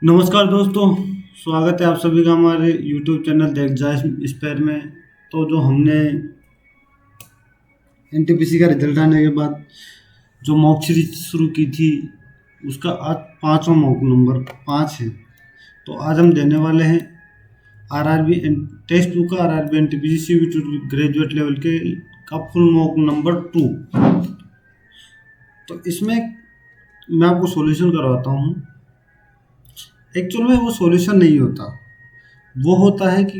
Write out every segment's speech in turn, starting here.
नमस्कार दोस्तों। स्वागत है आप सभी का हमारे YouTube channel the exam spare में। तो जो हमने एनटीपीसी का रिजल्ट आने के बाद जो मॉक सीरीज शुरू की थी उसका आज पांचवा मॉक नंबर 5 है। तो आज हम देने वाले हैं आरआरबी टेस्ट 2 का RRB NTPC CBT graduate level के का फुल मॉक नंबर 2। तो इसमें मैं आपको सॉल्यूशन करवाता हूँ। एक्चुअल में वो सॉल्यूशन नहीं होता, वो होता है कि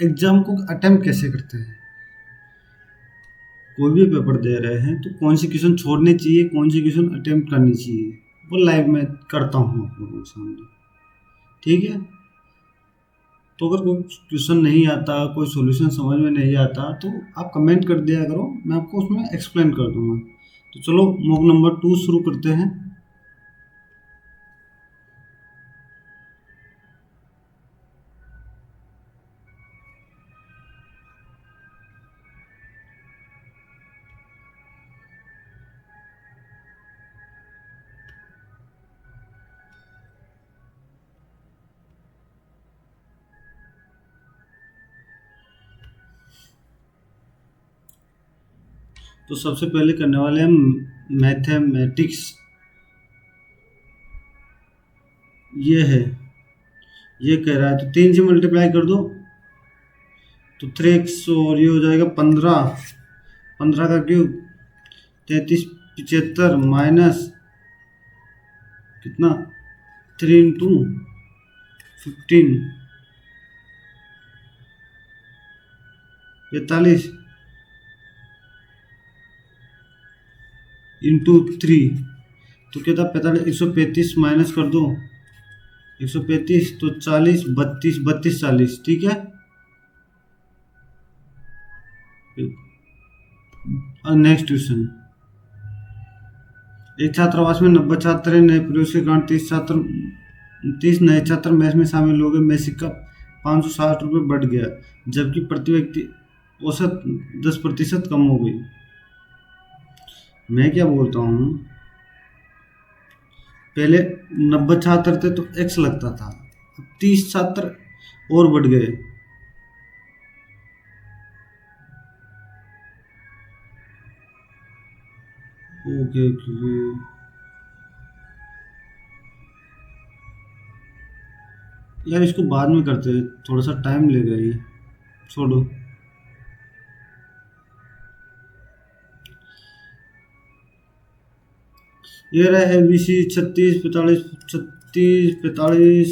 एग्जाम को अटेम्प्ट कैसे करते हैं। कोई भी पेपर दे रहे हैं तो कौन सी क्वेश्चन छोड़नी चाहिए, कौन सी क्वेश्चन अटेम्प्ट करनी चाहिए, वो लाइव में करता हूँ आप लोगों के सामने। ठीक है। तो अगर कोई क्वेश्चन नहीं आता, कोई सॉल्यूशन समझ में नहीं आता तो आप कमेंट कर दिया करो, मैं आपको उसमें एक्सप्लेन कर दूंगा। तो चलो मॉक नंबर 2 शुरू करते हैं। तो सबसे पहले करने वाले हैं मैथमेटिक्स। ये है, ये कह रहा है तो 3 से मल्टीप्लाई कर दो तो 3x और ये हो जाएगा 15। 15 का क्यूब 33 75 माइनस कितना 3 इंटू 15 45 इंटू 3 तो क्या था 45। 135 माइनस कर दो 135 तो 40 32 32 40। ठीक है। Next question. एक छात्रावास में 90 छात्र हैं। नए प्रवेश के कारण 30 नए छात्र मैच में शामिल हो गए। मैसिक का 560 रुपये बढ़ गया, जबकि प्रति व्यक्ति औसत 10% कम हो गई। मैं क्या बोलता हूँ, पहले 90 छात्र थे तो एक्स लगता था, अब 30 छात्र और बढ़ गए। Okay okay. यार इसको बाद में करते हैं, थोड़ा सा टाइम लेगा ये, छोड़ो। ये रहा है ABC 36 45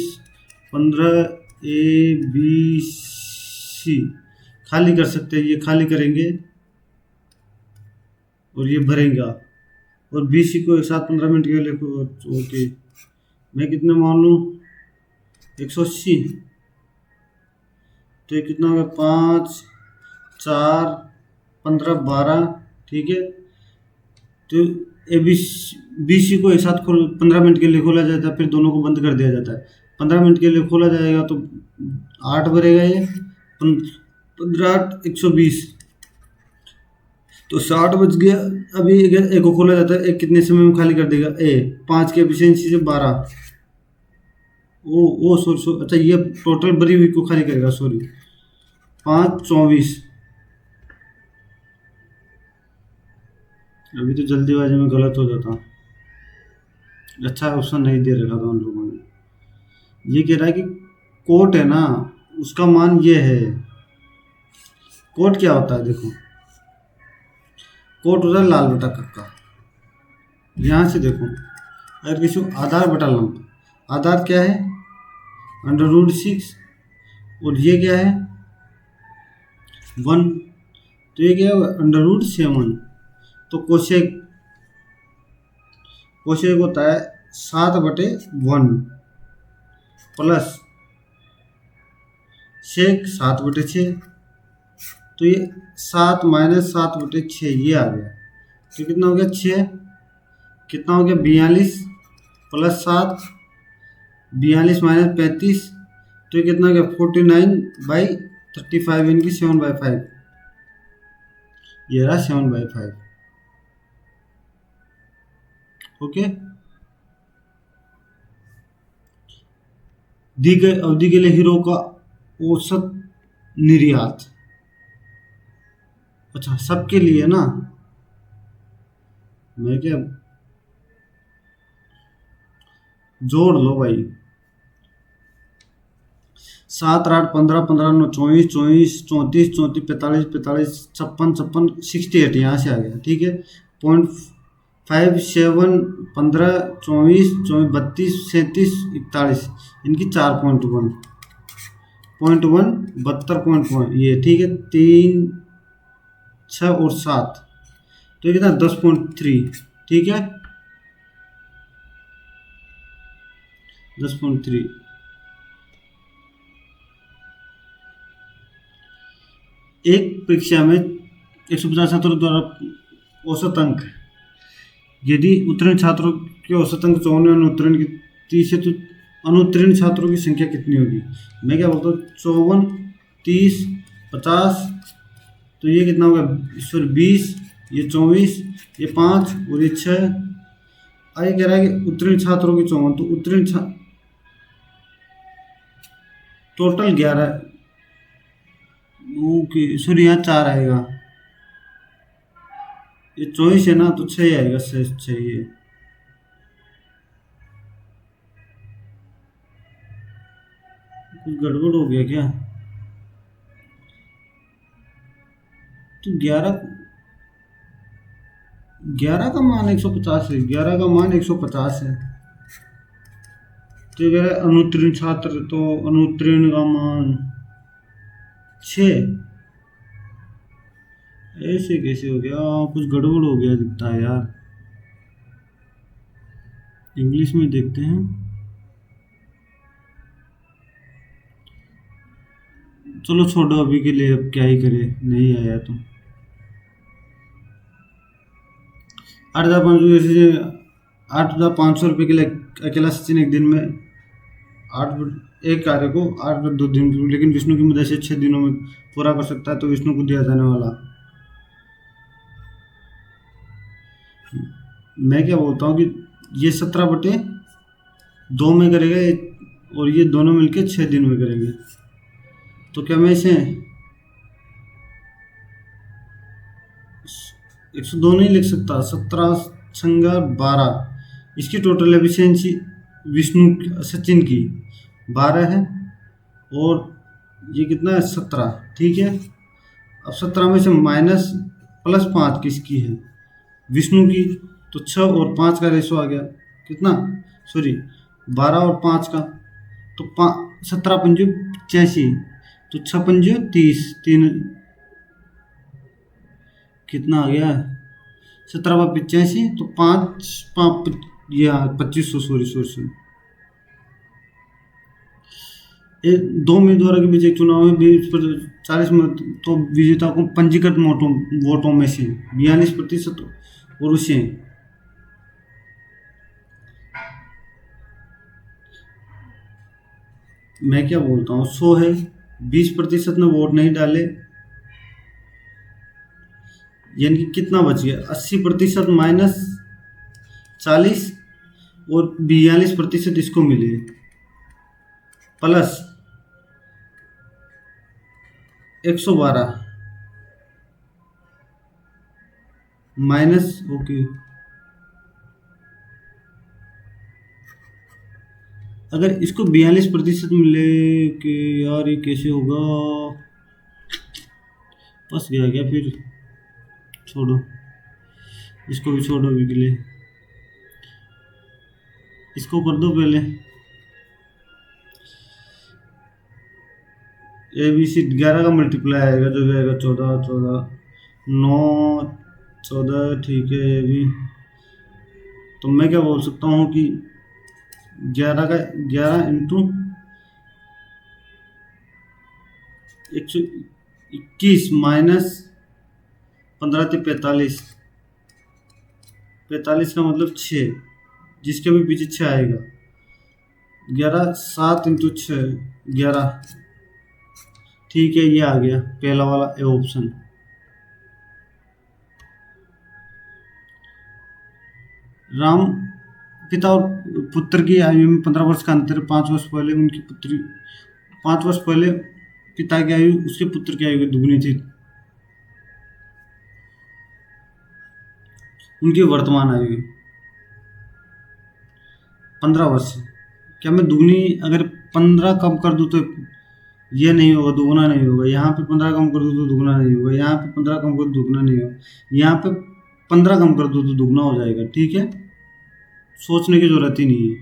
15 ABC। खाली कर सकते हैं, ये खाली करेंगे और ये भरेंगे आप। और BC को एक साथ 15 मिनट के लिए ओके। मैं कितने मान लूँ, 180। तो ये कितना होगा, 5 4 15 12। ठीक है। तो BC को एक साथ खोल 15 मिनट के लिए खोला जाता है, फिर दोनों को बंद कर दिया जाता है। 15 मिनट के लिए खोला जाएगा तो 8 भरेगा ये। 15 8 120 तो 60 बच गया। अभी एक को खोला जाता है, एक कितने समय में खाली कर देगा, 5 की एफिशिएंसी से 12। ओ सॉरी सॉरी, अच्छा ये टोटल बड़ी हुई को खाली करेगा, सॉरी। 5 24। अभी तो जल्दीबाजी में गलत हो जाता। अच्छा ऑप्शन नहीं दे रखा था उन लोगों ने। ये कह रहा है कि कोट है ना, उसका मान ये है। कोट क्या होता है, देखो कोट होता है लाल बटा कक्का। यहाँ से देखो, अगर किसी को आधार बटा लंब, आधार क्या है √6 और ये क्या है 1। तो ये क्या है √7। तो कोशेक कोशेक होता है 7/1 प्लस शेक 7/6। तो ये 7 माइनस 7/6 ये आ गया। तो कितना हो गया 6, कितना हो गया 42 प्लस 7 42 माइनस 35। तो ये कितना हो गया 49/35 इनकी 7/5। ये रहा 7/5। ओके। दी गई अवधि के लिए हीरो का औसत निर्यात। अच्छा, सबके लिए ना, मैं क्या, जोड़ लो भाई। 7 और 8 15, 15 9 24, 24 34, 34 45, 45 56, 56 68 यहाँ से आ गया, ठीक है। 0.57 15 24 24 32 37 41, इनकी 4.1 0.1 72 ये, ठीक है। 3 6 और 7, तो ये कितना 10.3, ठीक है, 10.3। एक परीक्षा में 150 छात्रों द्वारा औसत अंक, यदि उत्तीर्ण छात्रों के औसत अंक 54 और अनुत्तीर्ण की 30 है, तो अनुत्तीर्ण छात्रों की संख्या कितनी होगी? मैं क्या बोलता हूँ, 54 30 50, तो ये कितना होगा, सॉरी 20, ये 24, ये 5 और ये 6। आगे कह रहा है कि उत्तीर्ण छात्रों की 54, तो उत्तीर्ण टोटल 11, ओके सॉरी यहाँ 4 आएगा, ये 24 है ना, तो 6 आएगा, 6 ये। कुछ गड़बड़ हो गया क्या? तो 11, 11 का मान 150 है, 11 का मान 150 है, तो ये कह रहा है अनुत्तीर्ण छात्र, तो अनुत्तीर्ण का मान 6। ऐसे कैसे हो गया? कुछ गड़बड़ हो गया दिखता है यार। इंग्लिश में देखते हैं। चलो छोड़ो अभी के लिए, अब क्या ही करे, नहीं आया तो। 8,500, जैसे 8,500 रुपये के लिए अकेला सचिन एक दिन में एक कार्य को 8 2 दिन, लेकिन विष्णु की मदद से 6 दिनों में पूरा कर सकता है, तो विष्णु को दिया जाने वाला, मैं क्या बोलता हूँ कि ये 17/2 में करेगा, और ये दोनों मिलके 6 दिन में करेंगे। तो क्या मैं इसे 102 नहीं लिख सकता? 17 संगा 12, इसकी टोटल एफिशिएंसी विष्णु सचिन की 12 है, और ये कितना है 17, ठीक है। अब 17 में से माइनस +5 किसकी है? विष्णु की। तो 6 और 5 का रेशो आ गया, कितना, सॉरी 12 और 5 का, तो 17 पंजे 85, तो 6 पंजे 30, 3 कितना आ गया, 17/85, तो 5 5 या 2500, सॉरी सॉरी सॉरी। 2 उम्मीदवारों के बीच एक चुनाव में 40 मत, तो विजेता को पंजीकृत वोटों में से 42% और उसे, मैं क्या बोलता हूँ, 100 है, 20% ने वोट नहीं डाले, यानी कि कितना बच गया, 80% -40, और 42% इसको मिले, प्लस 112 माइनस, ओके। अगर इसको 42% मिले, कि यार ये कैसे होगा, फंस गया क्या फिर? छोड़ो, इसको भी छोड़ो अभी के लिए, इसको कर दो पहले। ABC 11 का मल्टीप्लाई आएगा, जो भी आएगा 14 14 9 14, ठीक है ये भी। तो मैं क्या बोल सकता हूँ कि 11 इंटू 121 माइनस 15 × 45, 45 का मतलब 6, जिसके भी पीछे 6 आएगा। 11 7 इंटू 6 11, ठीक है, ये आ गया पहला वाला ए ऑप्शन। राम पिता और पुत्र की आयु में 15 वर्ष का अंतर है। 5 वर्ष पहले उनकी पुत्री 5 वर्ष पहले पिता की आयु उसके पुत्र की आयु की दुगनी थी। उनकी वर्तमान आयु 15 वर्ष। क्या मैं दुगनी अगर 15 कम कर दूँ तो ये नहीं होगा, दुगना नहीं होगा। यहाँ पे 15 कम कर दूँ तो दुगना नहीं होगा। यहाँ पे 15 कम कर दूँ दुगना नहीं होगा। यहाँ पे 15 कम कर दूँ तो दुगना हो जाएगा। ठीक है, सोचने की जरूरत ही नहीं है।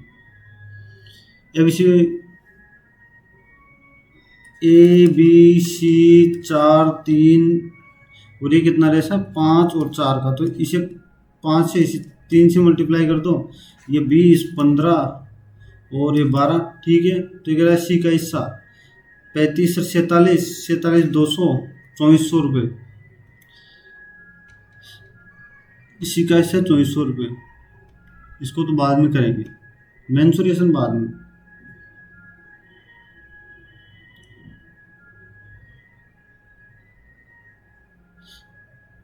अब इसी ABC 4 3 और ये कितना रहे सर 5 और 4 का, तो इसे 5 से इसे 3 से मल्टीप्लाई कर दो। ये 20 15 और ये 12। ठीक है, तो ये 80 का हिस्सा 35 और 47 47 200 2400 रुपये। इसी का हिस्सा 2400 रुपये। इसको तो बाद में करेंगे, मेंसुरेशन बाद में।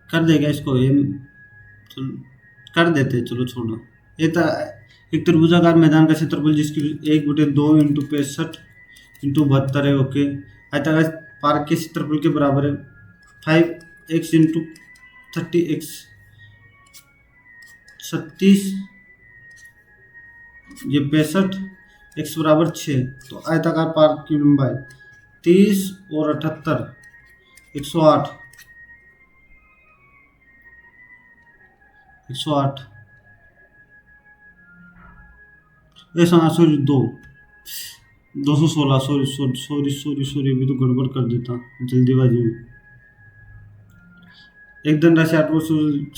कर देगा इसको ये, चलो कर देते हैं, चलो छोड़ो। एक त्रिभुजाकार मैदान का क्षेत्रफल जिसकी 1/2 इंटू 65 इंटू 72 है। ओके, आयताकार पार्क के क्षेत्रफल के बराबर है 5x इंटू 30x 36, ये 65, x बराबर 6। तो आयताकार पार्क की लंबाई 30 और 78 108 108 ऐसा sorry 216 sorry sorry sorry sorry sorry अभी तो गड़बड़ कर देता जल्दीबाजी में। एक धनराशि 8 वर्ष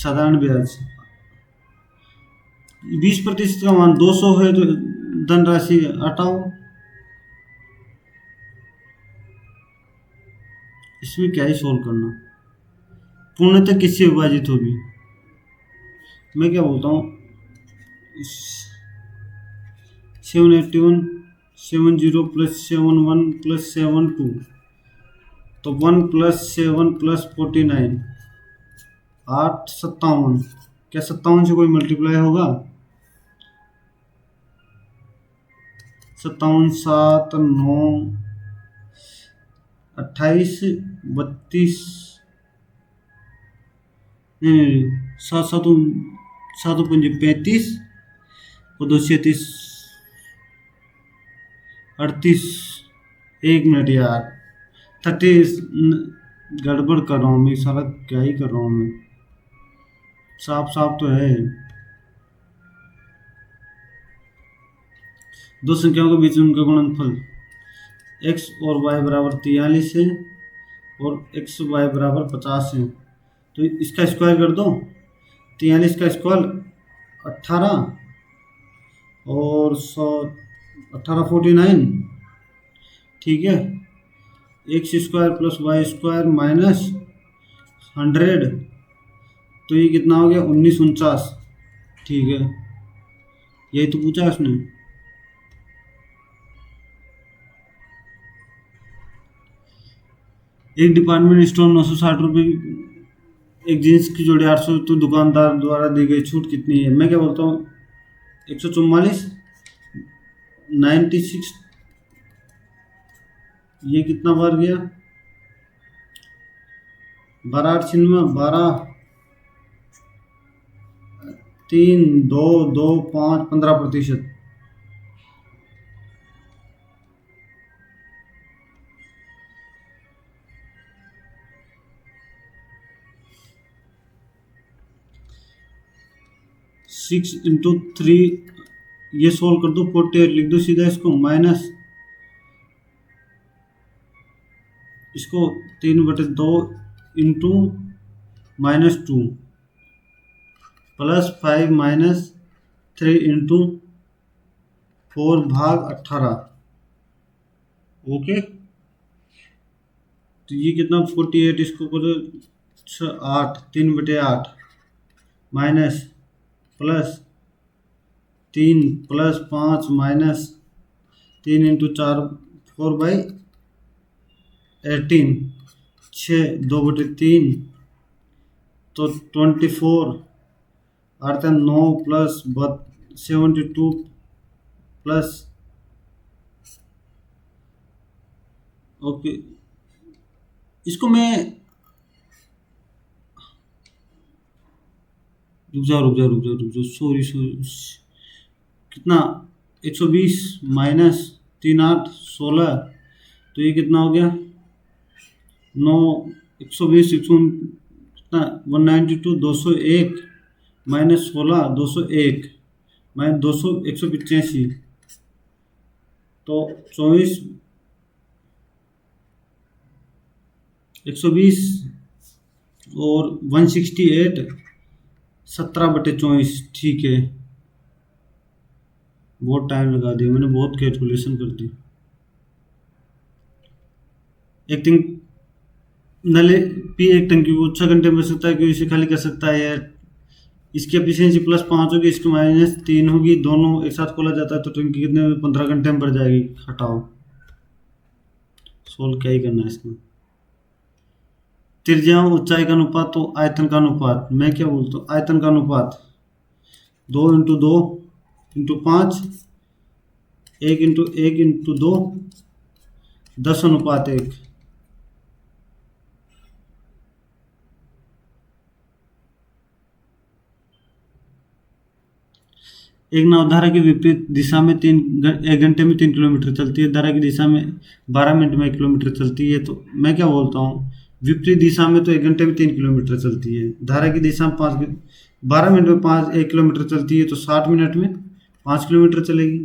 साधारण ब्याज 20% का मान 200 है, तो धनराशि हटाओ। इसमें क्या ही सोल्व करना, पूर्णतः किससे विभाजित होगी। मैं क्या बोलता हूँ 781 70 प्लस 71 प्लस 72, तो 1 प्लस 7 प्लस 49 8 57। क्या 57 से कोई मल्टीप्लाई होगा? 57 7 9 28 32 सात 35 और 236 38। 1 मिनट यार, 30 गड़बड़ कर रहा हूँ मैं, साला क्या ही कर रहा हूँ मैं। साफ साफ तो है। दो संख्याओं के बीच में उनका गुणनफल x और y बराबर 43 है और x y बराबर 50 है, तो इसका स्क्वायर कर दो। 43 का स्क्वायर 18 और 18 49। ठीक है, X square plus Y square minus 100, तो ये कितना हो गया 1949। ठीक है, यही तो पूछा उसने। एक डिपार्टमेंट स्टोर 960 रुपये की एक जीन्स की जोड़ी 800, तो दुकानदार द्वारा दी गई छूट कितनी है? मैं क्या बोलता हूँ 144 96। ये कितना बार गया 12 8 12 3 2 2 5 15%। सिक्स इंटू 3 ये सोल्व कर दो, 48 लिख दो सीधा इसको, माइनस इसको 3/2 इंटू -2 प्लस 5 -3 इंटू 4/18। ओके, तो ये कितना 48, इसको करो 8 3/8 minus plus 3 plus 5 minus 3 into 4 4/18 6 2/3 तो 24 9 प्लस 72 प्लस, ओके, इसको मैं, रुक जाओ, सॉरी सॉरी, कितना, 120 माइनस 3 8 16, तो ये कितना हो गया, 9, 120, 100, कितना, 192, 201 माइनस 16, 201 माइनस 200, 185, तो 24, 120 और 168, 17/24, ठीक है। बहुत टाइम लगा दिया मैंने, बहुत कैलकुलेशन कर दी। एक थिंक नले पी एक टंकी को 6 घंटे में सकता है, क्यों इसे खाली कर सकता है यार। इसकी एफिशिएंसी +5 होगी, इसकी -3 होगी, दोनों एक साथ खोला जाता है तो टंकी कितने 15 घंटे में भर जाएगी। हटाओ, सोल्व क्या ही करना है इसमें। त्रिज्याओं, ऊंचाई का अनुपात तो आयतन का अनुपात, मैं क्या बोलता हूँ, आयतन का अनुपात 2 × 2 × 5, 1 × 1 × 2, 10:1। एक नाव धारा की विपरीत दिशा में 1 घंटे में 3 किलोमीटर चलती है, धारा की दिशा में 12 मिनट में 1 किलोमीटर चलती है। तो मैं क्या बोलता हूँ, विपरीत दिशा में तो 1 घंटे में 3 किलोमीटर चलती है, धारा की दिशा में 12 मिनट में 1 किलोमीटर चलती है, तो 60 मिनट में 5 किलोमीटर चलेगी।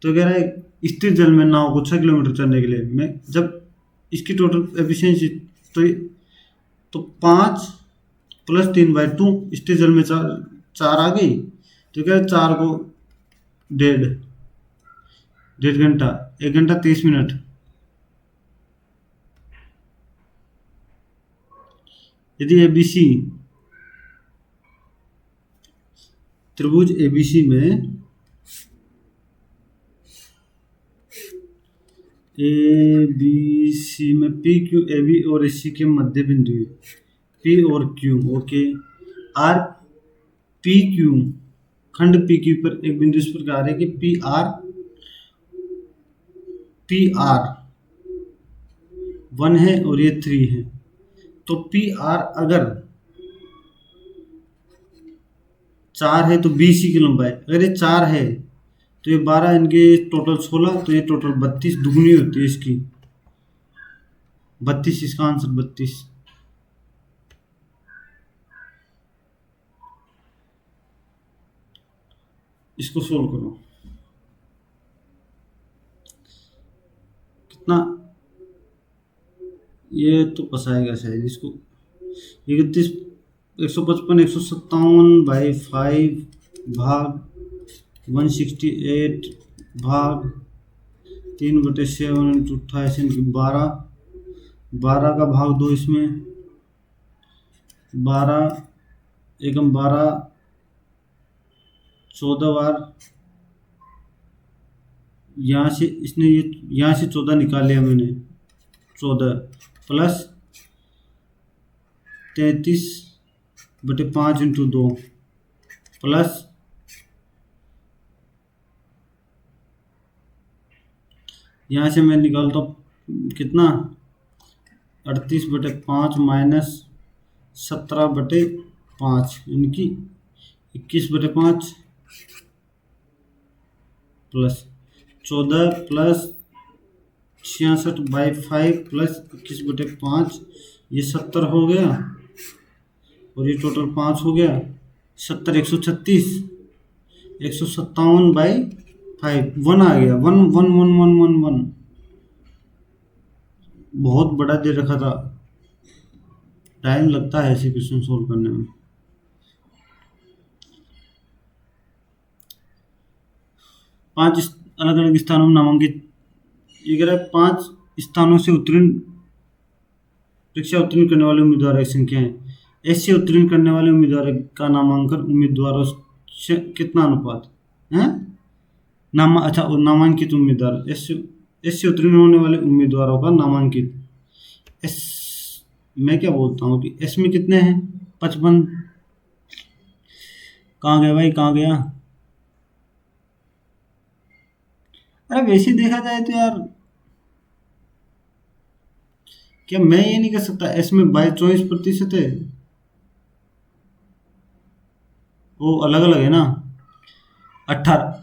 तो कह रहा है स्थिर जल में नाव को 6 किलोमीटर चलने के लिए मैं जब इसकी टोटल एफिशिएंसी, तो 5 + 3/2, स्थिर जल में 4 आ गई, तो क्या 4 को 1.5 घंटा, 1 घंटा 30 मिनट। यदि एबीसी त्रिभुज एबीसी में पी क्यू ए बी और एसी के मध्य बिंदु पी और Q, okay, R P Q, खंड पी क्यू पर एक बिंदु इस प्रकार है कि पी आर 1 है और ये 3 है। तो पी आर अगर 4 है तो BC की लंबाई, अगर ये 4 है तो ये 12, इनके टोटल 16, तो ये टोटल 32 दुगनी होती है इसकी, 32, इसका आंसर 32। इसको सोल्व करो, कितना, ये तो फंसाएगा शायद इसको। 31, 155, 157/5 भाग 168 भाग 3/7 × 28 इनकी 12, 12 का भाग 2 इसमें, 12 एकम 12, 14 बार, यहाँ से इसने ये यहाँ से 14 निकाल लिया मैंने, 14 प्लस 33/5 × 2 प्लस यहाँ से मैं निकालता हूँ कितना, 38/5 माइनस 17/5 इनकी 21/5 प्लस 14 प्लस 66/5 प्लस 21/5, ये 70 हो गया और ये टोटल 5 हो गया, 70, 136, 157/5, 1 आ गया, 1 1 1 1 1 1, बहुत बड़ा दे रखा था, टाइम लगता है ऐसे क्वेश्चन सोल्व करने में। 5 अलग अलग स्थानों में नामांकित, ये कह रहा है 5 स्थानों से परीक्षा उत्तीर्ण करने वाले उम्मीदवारों की संख्या है। ऐसे उत्तीर्ण करने वाले उम्मीदवार का नामांकन उम्मीदवारों से कितना अनुपात है, अच्छा, और नामांकित उम्मीदवार, ऐसे उत्तीर्ण होने वाले उम्मीदवारों का नामांकित, एस, मैं क्या बोलता हूँ कि एस में कितने हैं, 55, कहाँ गया भाई, कहाँ गया, अरे वैसे ही देखा जाए तो यार, क्या मैं ये नहीं कर सकता, इसमें 22-24% है, वो अलग अलग है ना। 18,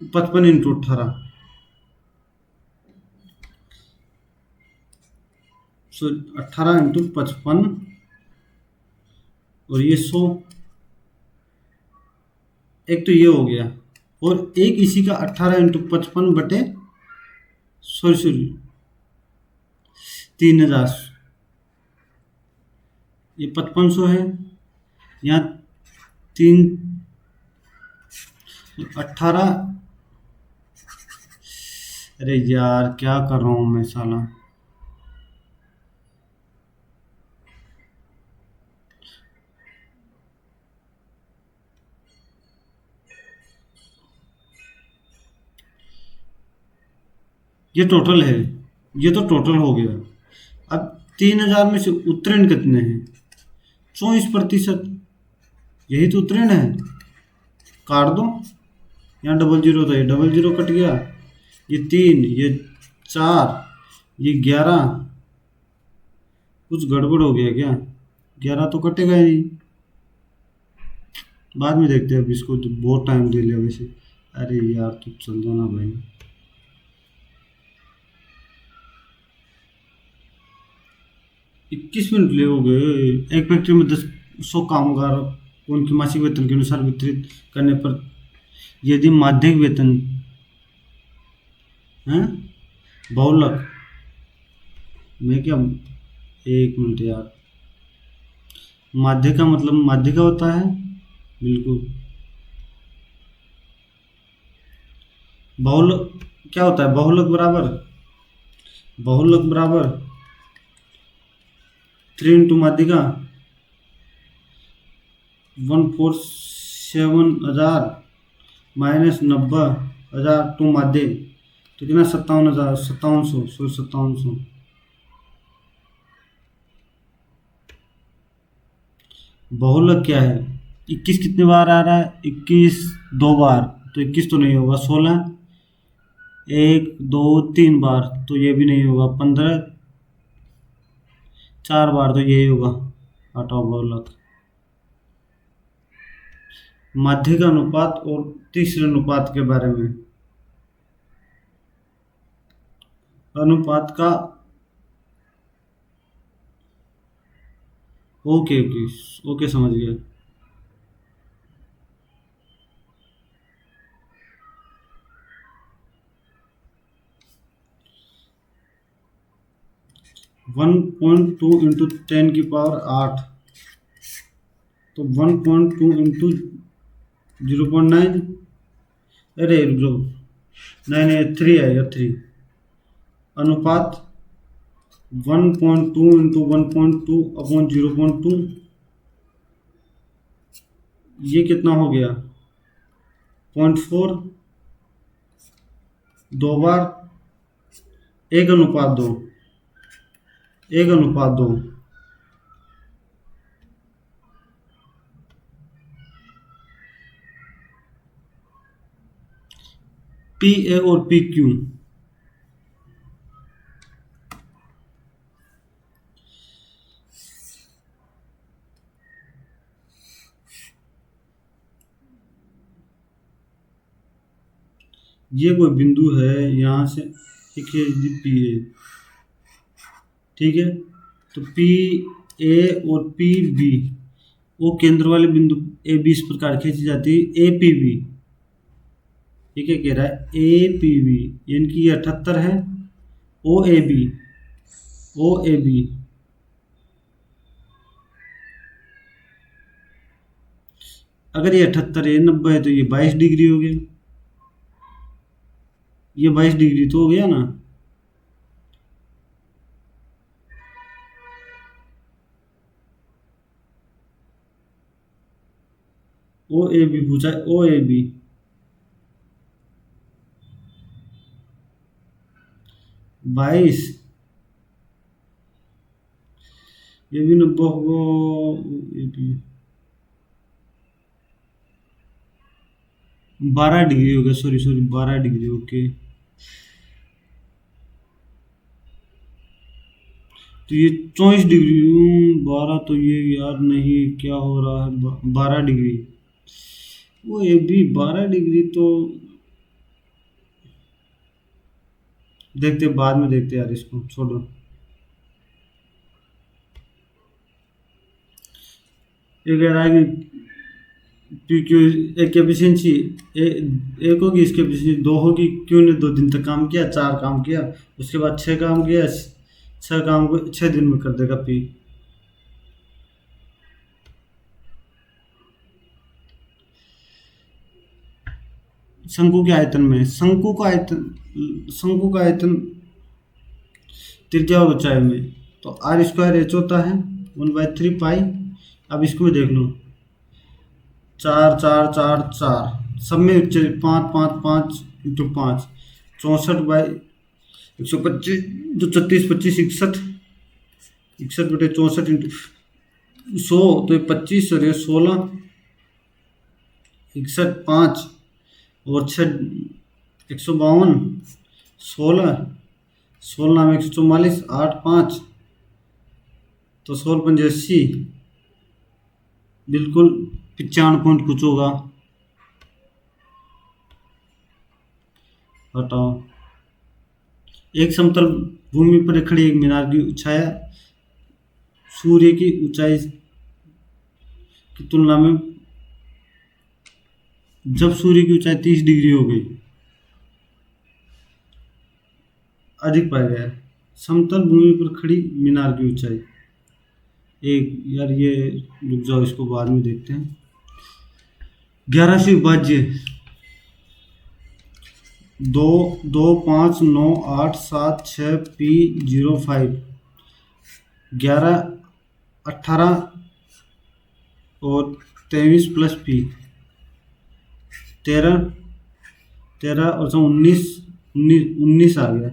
55 × 18, सो 18 × 55, और ये 100, एक तो ये हो गया, और एक इसी का 18 × 55 / सॉरी सॉरी 3000, ये 5500 है, यहाँ तीन 18, अरे यार क्या कर रहा हूँ मैं साला। ये टोटल है, ये तो टोटल हो गया। अब 3000 में से उत्तीर्ण कितने हैं? 24%, यही तो उत्तीर्ण है। काट दो, यहाँ डबल जीरो था, ये डबल जीरो कट गया, ये 3, ये 4, ये 11, कुछ गड़बड़ हो गया क्या? 11 तो कटेगा ही नहीं, बाद में देखते हैं, अब इसको तो बहुत टाइम दे लिया वैसे। अरे यार तू चल जाना भाई। 21 मिनट ले हो गए। एक फैक्ट्री में 100 कामगार को उनके मासिक वेतन के अनुसार वितरित करने पर यदि माध्यिक वेतन है बहुलक में क्या, 1 मिनट यार, माध्य का मतलब माध्य का होता है, बिल्कुल। बहुलक क्या होता है? बहुलक बराबर 3 × माध्यिका 147,000 -90,000 टू माध्य, तो कितना? 57,000, 5700, सॉरी 5700। बहुलक क्या है? 21 कितने बार आ रहा है? 21 दो बार, तो 21 तो नहीं होगा। 16 1 2 3 बार, तो ये भी नहीं होगा। 15 4 बार, तो यही होगा। हटाओ बहुलक। माध्यिक अनुपात और तीसरे अनुपात के बारे में, अनुपात का, ओके ओके ओके, समझ गया। 1.2 × 10⁸, तो 1.2 × 0.9, अरे रुक जाओ, नहीं नहीं 3 आएगा, 3 अनुपात 1.2 × 1.2 ये कितना हो गया? 0.4, दो बार, 1:2, 1:2। पी ए और पी क्यू, ये कोई बिंदु है, यहाँ से एक है पी ए, ठीक है। तो पी ए और पी बी, वो केंद्र वाले बिंदु ए बी इस प्रकार खींची जाती है। ए पी बी, ये क्या कह रहा है? ए पी बी, यानी कि ये 78 है। ओ A B, O A B, अगर ये 78 है, 90 है, तो ये 22 डिग्री हो गया। ये 22 डिग्री तो हो गया ना। ओ ए बी पूछा है, ओ ए बी 22, ये भी 90 होगा। ओ ए बी 12 डिग्री हो गया, सॉरी सॉरी 12 डिग्री, ओके। तो ये 24 डिग्री, 12 तो ये यार नहीं, क्या हो रहा है, 12 डिग्री, वो ये भी 12 डिग्री तो देखते, बाद में देखते यार, इसको छोड़ो। ये कह रहा है कि पी क्यू, एक एफिशिएंसी एक होगी, इसकी एफिशिएंसी 2 होगी। क्यू ने 2 दिन तक काम किया, 4 काम किया, उसके बाद 6 काम किया, 6 काम को 6 दिन में कर देगा पी। शंकु के आयतन में, शंकु का आयतन त्रिज्या और ऊंचाई में, तो r² h होता है 1/3 पाई। अब इसको भी देख लो, 4 4 4 4, सब में ऊंचाई 5 5 5 × 5, 64/125, जो 36 25 61, 61/64 × 100, तो ये 25 और ये 16, 61 5 और 6 152, 16 16 में 144, 8 5, तो 16 × 5 = 80, बिल्कुल 95 पॉइंट कुछ होगा। हटाओ। एक समतल भूमि पर खड़ी एक मीनार की छाया सूर्य की ऊंचाई की तुलना में, जब सूर्य की ऊंचाई 30 डिग्री हो गई, अधिक पाया गया है। समतल भूमि पर खड़ी मीनार की ऊंचाई, एक यार ये, रुक जाओ, इसको बाद में देखते हैं। 11 से विभाज्य 2 2 5 9 8 7 6 P05, 11 18 और 23 प्लस P 13 13 और 19 19 आ गया।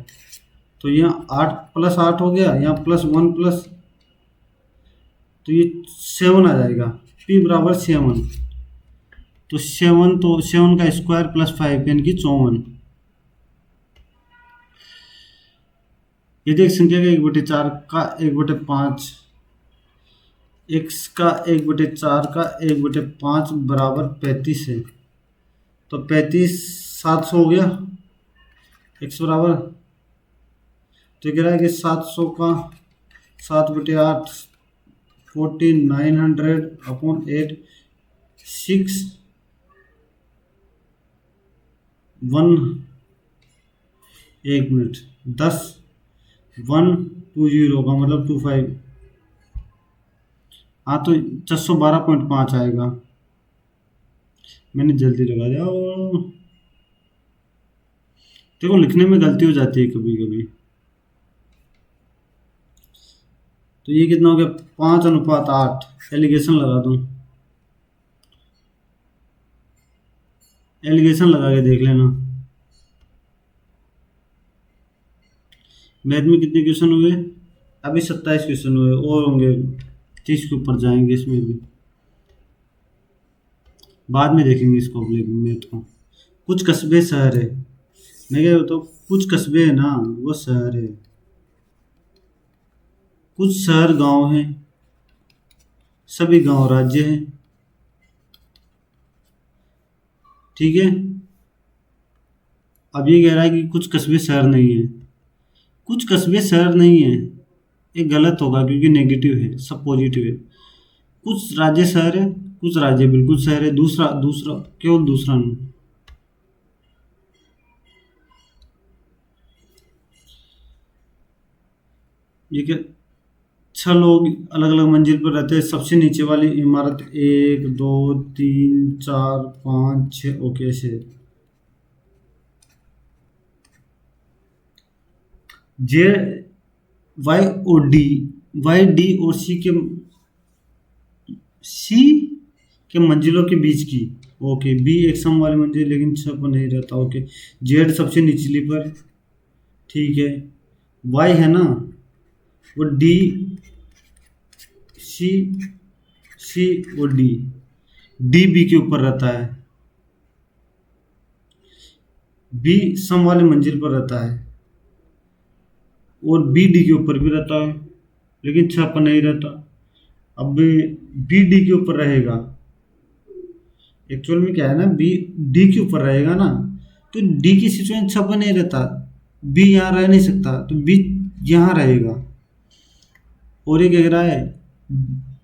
तो यहाँ 8 + 8 हो गया, यहाँ +1 प्लस, तो ये 7 आ जाएगा। P = 7, तो 7, तो 7 का स्क्वायर + 5 यानी कि 54। यदि एक संख्या का 1/4 का 1/5, x का 1/4 का 1/5 बराबर 35 है, तो 35 700 हो गया x बराबर। तो कह रहा है कि 700 का 7/8 4900/8 6 1, 1 मिनट 10 120 का मतलब 25। हाँ, तो 412.5 आएगा। मैंने जल्दी लगा दिया, देखो लिखने में गलती हो जाती है कभी कभी। तो ये कितना हो गया, 5:8। एलिगेशन लगा दूं, एलिगेशन लगा के देख लेना। मैथ में कितने क्वेश्चन हुए, अभी 27 क्वेश्चन हुए, और होंगे 30 के ऊपर जाएंगे इसमें भी, बाद में देखेंगे इसको मैथ को। कुछ कस्बे शहर है, मैं क्या बताऊँ, कुछ कस्बे है ना वो शहर है, कुछ शहर गांव हैं, सभी गांव राज्य हैं, ठीक है। अब ये कह रहा है कि कुछ कस्बे शहर नहीं है, कुछ कस्बे शहर नहीं है, ये गलत होगा क्योंकि नेगेटिव है, सब पॉजिटिव है। कुछ राज्य शहर है, कुछ राज्य बिल्कुल शहर है, दूसरा दूसरा केवल दूसरा नहीं। ये क्या, 6 लोग अलग अलग मंजिल पर रहते हैं, सबसे नीचे वाली इमारत 1 2 3 4 5 6, ओके से जे वाई डी और सी के मंजिलों के बीच की, ओके। बी एक सम वाली मंजिल लेकिन 6 पर नहीं रहता, ओके। जेड सबसे निचली पर, ठीक है। वाई है ना, वो डी सी सी और डी बी के ऊपर रहता है, बी सम वाले मंजिल पर रहता है और बी डी के ऊपर भी रहता है, लेकिन 6 पर नहीं रहता। अब बी डी के ऊपर रहेगा, एक्चुअल में क्या है ना, बी डी के ऊपर रहेगा ना, तो डी की सिचुएशन 6 पर नहीं रहता, बी यहाँ रह नहीं सकता, तो बी यहाँ रहेगा। और ये कह रहा है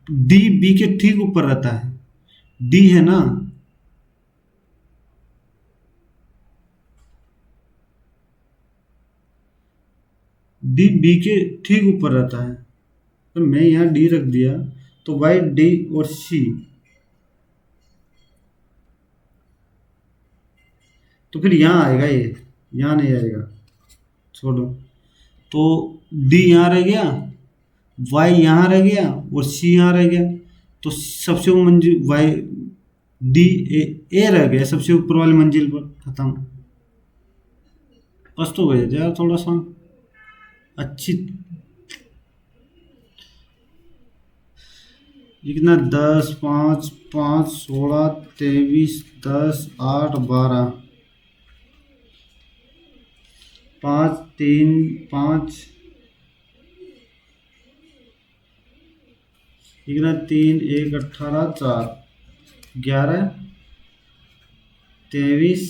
डी बी के ठीक ऊपर रहता है, डी है ना, डी बी के ठीक ऊपर रहता है, तो मैं यहाँ डी रख दिया, तो वाई डी और सी, तो फिर यहाँ आएगा, ये यहाँ नहीं आएगा, छोड़ो। तो डी यहाँ रह गया, वाई यहाँ रह गया और सी यहाँ रह गया, तो सबसे ऊपर मंजिल वाई डी ए रह गया सबसे ऊपर वाली मंजिल पर, खत्म। बस तो गए थे यार थोड़ा सा अच्छी। ये कितना, 10 5 5 16 23 10 8 12, 5 3 5, कितना, 3 1 18 4 11 23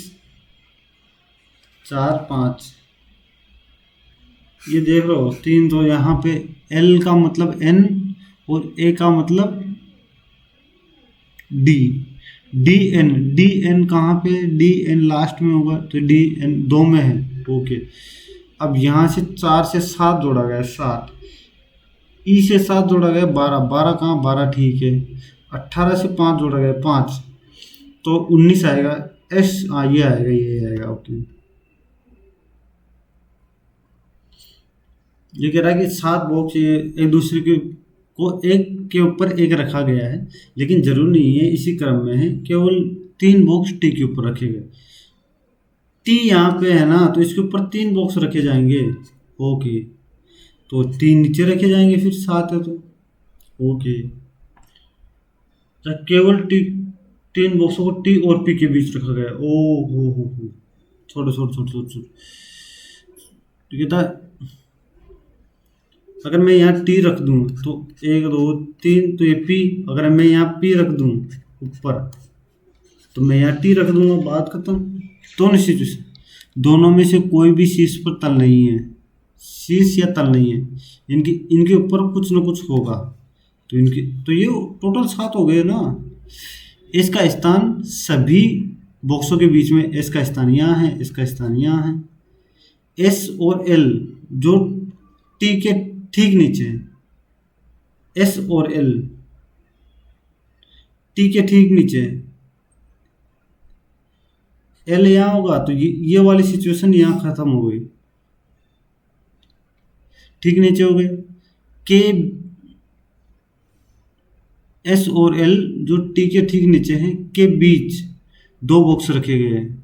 4 5, ये देख लो 3 तो यहाँ पे एल का मतलब एन और ए का मतलब डी, डी एन कहाँ पे, डी एन लास्ट में होगा, तो डी एन 2 में है, ओके। अब यहाँ से 4 से 7 जोड़ा गया, 7, ई से 7 जोड़ा गया, 12, 12 कहाँ, 12 ठीक है, 18 से 5 जोड़ा गया, 5, तो 19 आएगा, एस ये आएगा, ये आएगा, ओके। ये कह रहा है कि 7 बॉक्स ये एक दूसरे के को एक के ऊपर एक रखा गया है, लेकिन जरूरी नहीं है इसी क्रम में है, केवल 3 बॉक्स टी के ऊपर रखे गए, टी यहाँ पे है ना, तो इसके ऊपर 3 बॉक्स रखे जाएंगे, ओके। तो 3 नीचे रखे जाएंगे, फिर 7 है तो, ओके। तो केवल टी 3 बॉक्सों को टी और पी के बीच रखा गया, ओ हो, छोड़ो छोड़ो छोड़ो छोड़ो छोड़ो। ठीक है था, अगर मैं यहाँ टी रख दूँ तो 1 2 3, तो ये पी, अगर मैं यहाँ पी रख दूँ ऊपर, तो मैं यहाँ टी रख दूंगा, बात खत्म। दोनों सिचुएशन, दोनों में से कोई भी शीर्ष पर तल नहीं है, शीर्ष या तल नहीं है, इनकी इनके ऊपर कुछ ना कुछ होगा, तो इनकी तो ये टोटल 7 हो गए ना। इसका स्थान सभी बॉक्सों के बीच में, एस का स्थान यहाँ है, इसका स्थान यहाँ है, एस और एल जो टी के ठीक नीचे है, एस और एल टी के ठीक नीचे है, एल यहाँ होगा, तो ये वाली सिचुएशन यहाँ खत्म हो गई, ठीक नीचे हो गए। के एस और एल जो टी के ठीक नीचे हैं के बीच 2 बॉक्स रखे गए हैं,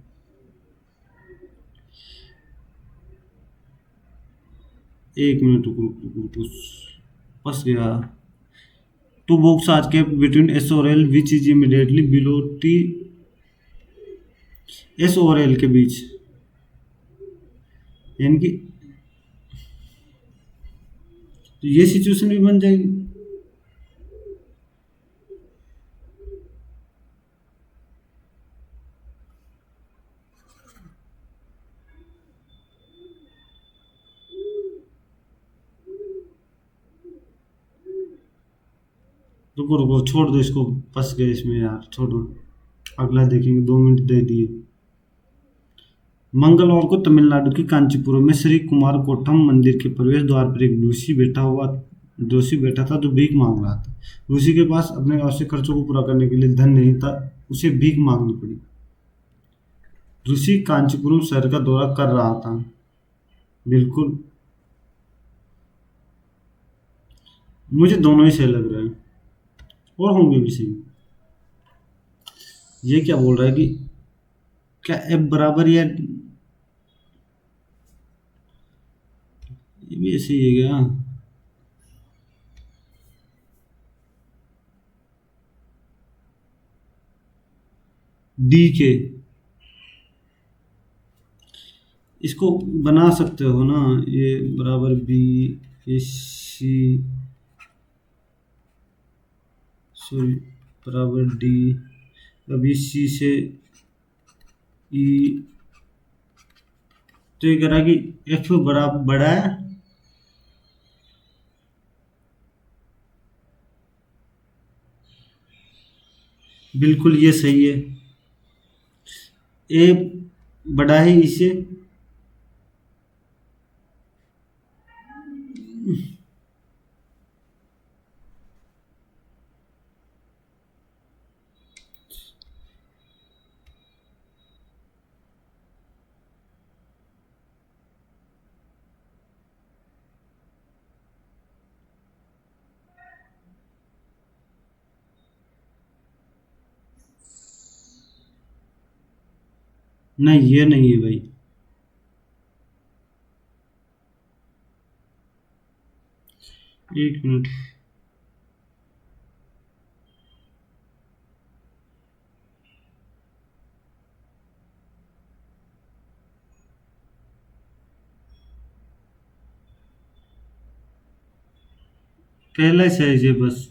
एक मिनट रुक, फंस गया। 2 बॉक्स आज के बिटवीन एस और L which is immediately below T, S और एल के बीच, यानी कि तो ये सिचुएशन भी बन जाएगी। रुको रुको, छोड़ दो इसको, फंस गए इसमें यार, छोड़ो, अगला देखेंगे, 2 मिनट दे दिए। मंगलवार को तमिलनाडु के कांचीपुरम में श्री कुमार कोट्टम मंदिर के प्रवेश द्वार पर एक दोषी बैठा था जो भीख मांग रहा था। ऋषि के पास अपने आवश्यक खर्चों को पूरा करने के लिए धन नहीं था, उसे भीख मांगनी पड़ी। ऋषि कांचीपुरम शहर का दौरा कर रहा था, बिल्कुल, मुझे दोनों ही सही लग रहे हैं और होंगे भी सही। ये क्या बोल रहा है कि क्या एफ बराबर या, ये भी ऐसे ही है क्या, डी के, इसको बना सकते हो ना, ये बराबर बी ए सी, सॉरी, बराबर डी। अभी सी से ई, तो ये कह रहा है कि एफ बड़ा बड़ा है। बिल्कुल ये सही है, ए बड़ा है इसे। नहीं ये नहीं है भाई। एक मिनट, पहले से है ये बस।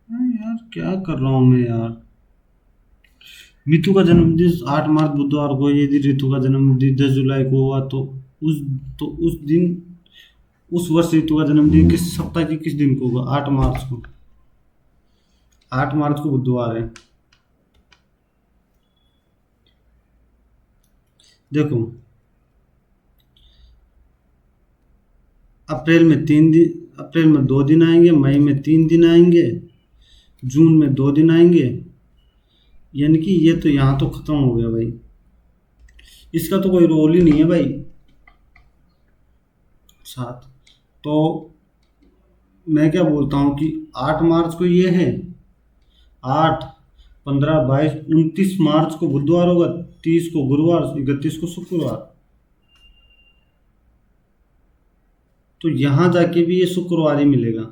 यार क्या कर रहा हूँ मैं यार। मितु का जन्मदिन 8 मार्च बुधवार को, यदि ऋतु का जन्मदिन 10 जुलाई को हुआ उस तो उस दिन, उस वर्ष ऋतु का जन्मदिन किस सप्ताह की किस दिन को होगा? 8 मार्च को। 8 मार्च को बुधवार है। देखो, अप्रैल में 2 दिन आएंगे, मई में 3 दिन आएंगे, जून में 2 दिन आएंगे। यानी कि ये तो यहाँ तो खत्म हो गया भाई, इसका तो कोई रोल ही नहीं है भाई। 7, तो मैं क्या बोलता हूँ कि 8 मार्च को ये है, 8, 15, 22, 29 मार्च को बुधवार होगा, 30 को गुरुवार, 31 को शुक्रवार। तो यहाँ जाके भी ये शुक्रवार ही मिलेगा।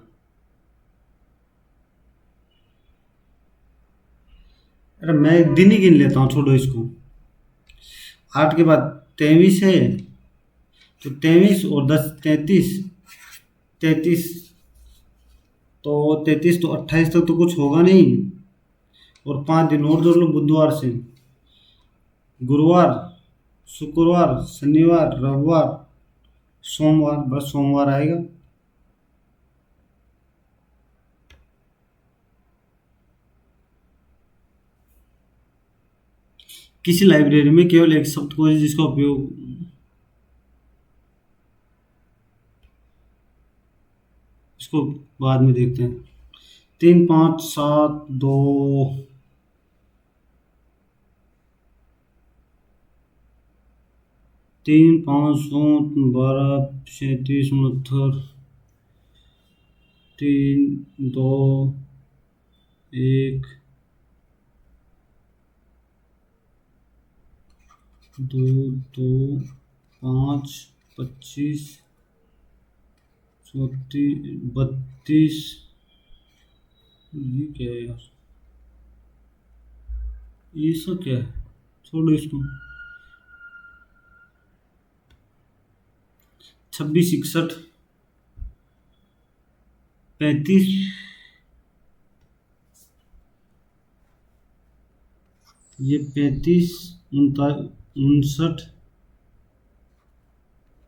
अरे मैं दिन ही गिन लेता हूँ, छोड़ो इसको। 8 के बाद 23 है, तो 23 और 10 33, 33, तो 33 तो 28 तक तो कुछ होगा नहीं। और 5 दिन और जोड़ लो बुधवार से, गुरुवार, शुक्रवार, शनिवार, रविवार, सोमवार, बस सोमवार आएगा। किसी लाइब्रेरी में केवल एक शब्दकोश है जिसका उपयोग, इसको बाद में देखते हैं। 3, 5, 7, 2, 3, 5, 7, 12, 37, 69, 3, 2, 1, 2, 2, 5, 25, 34, 32, ये क्या है यार, ये सब क्या है, छोड़ो इसको। 26, 61, 35, ये 35, 59,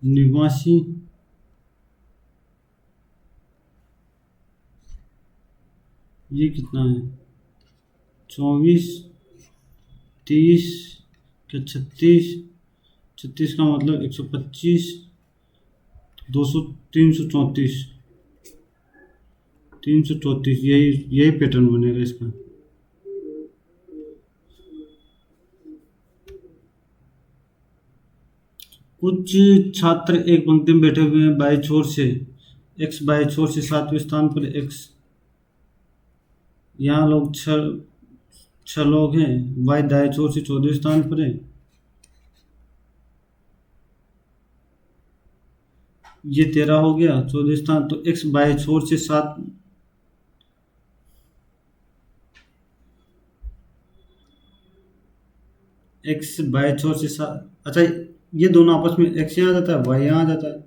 89, ये कितना है? 24, 30, क्या 36, 36 का मतलब 125, 200, 334, 334, यही यही पैटर्न बनेगा इसका। कुछ छात्र एक पंक्ति में बैठे हुए हैं, बाई छोर से एक्स, बाई छोर से 7वें स्थान पर एक्स। यहाँ लोग छह लोग हैं, वाई दाएं छोर से 14वें स्थान पर है। ये 13 हो गया 14वें स्थान, तो एक्स बाएं छोर से 7, एक्स बाएं छोर से 7, अच्छा ये दोनों आपस में एक्स यहाँ आ जाता है, वाई यहाँ आ जाता है।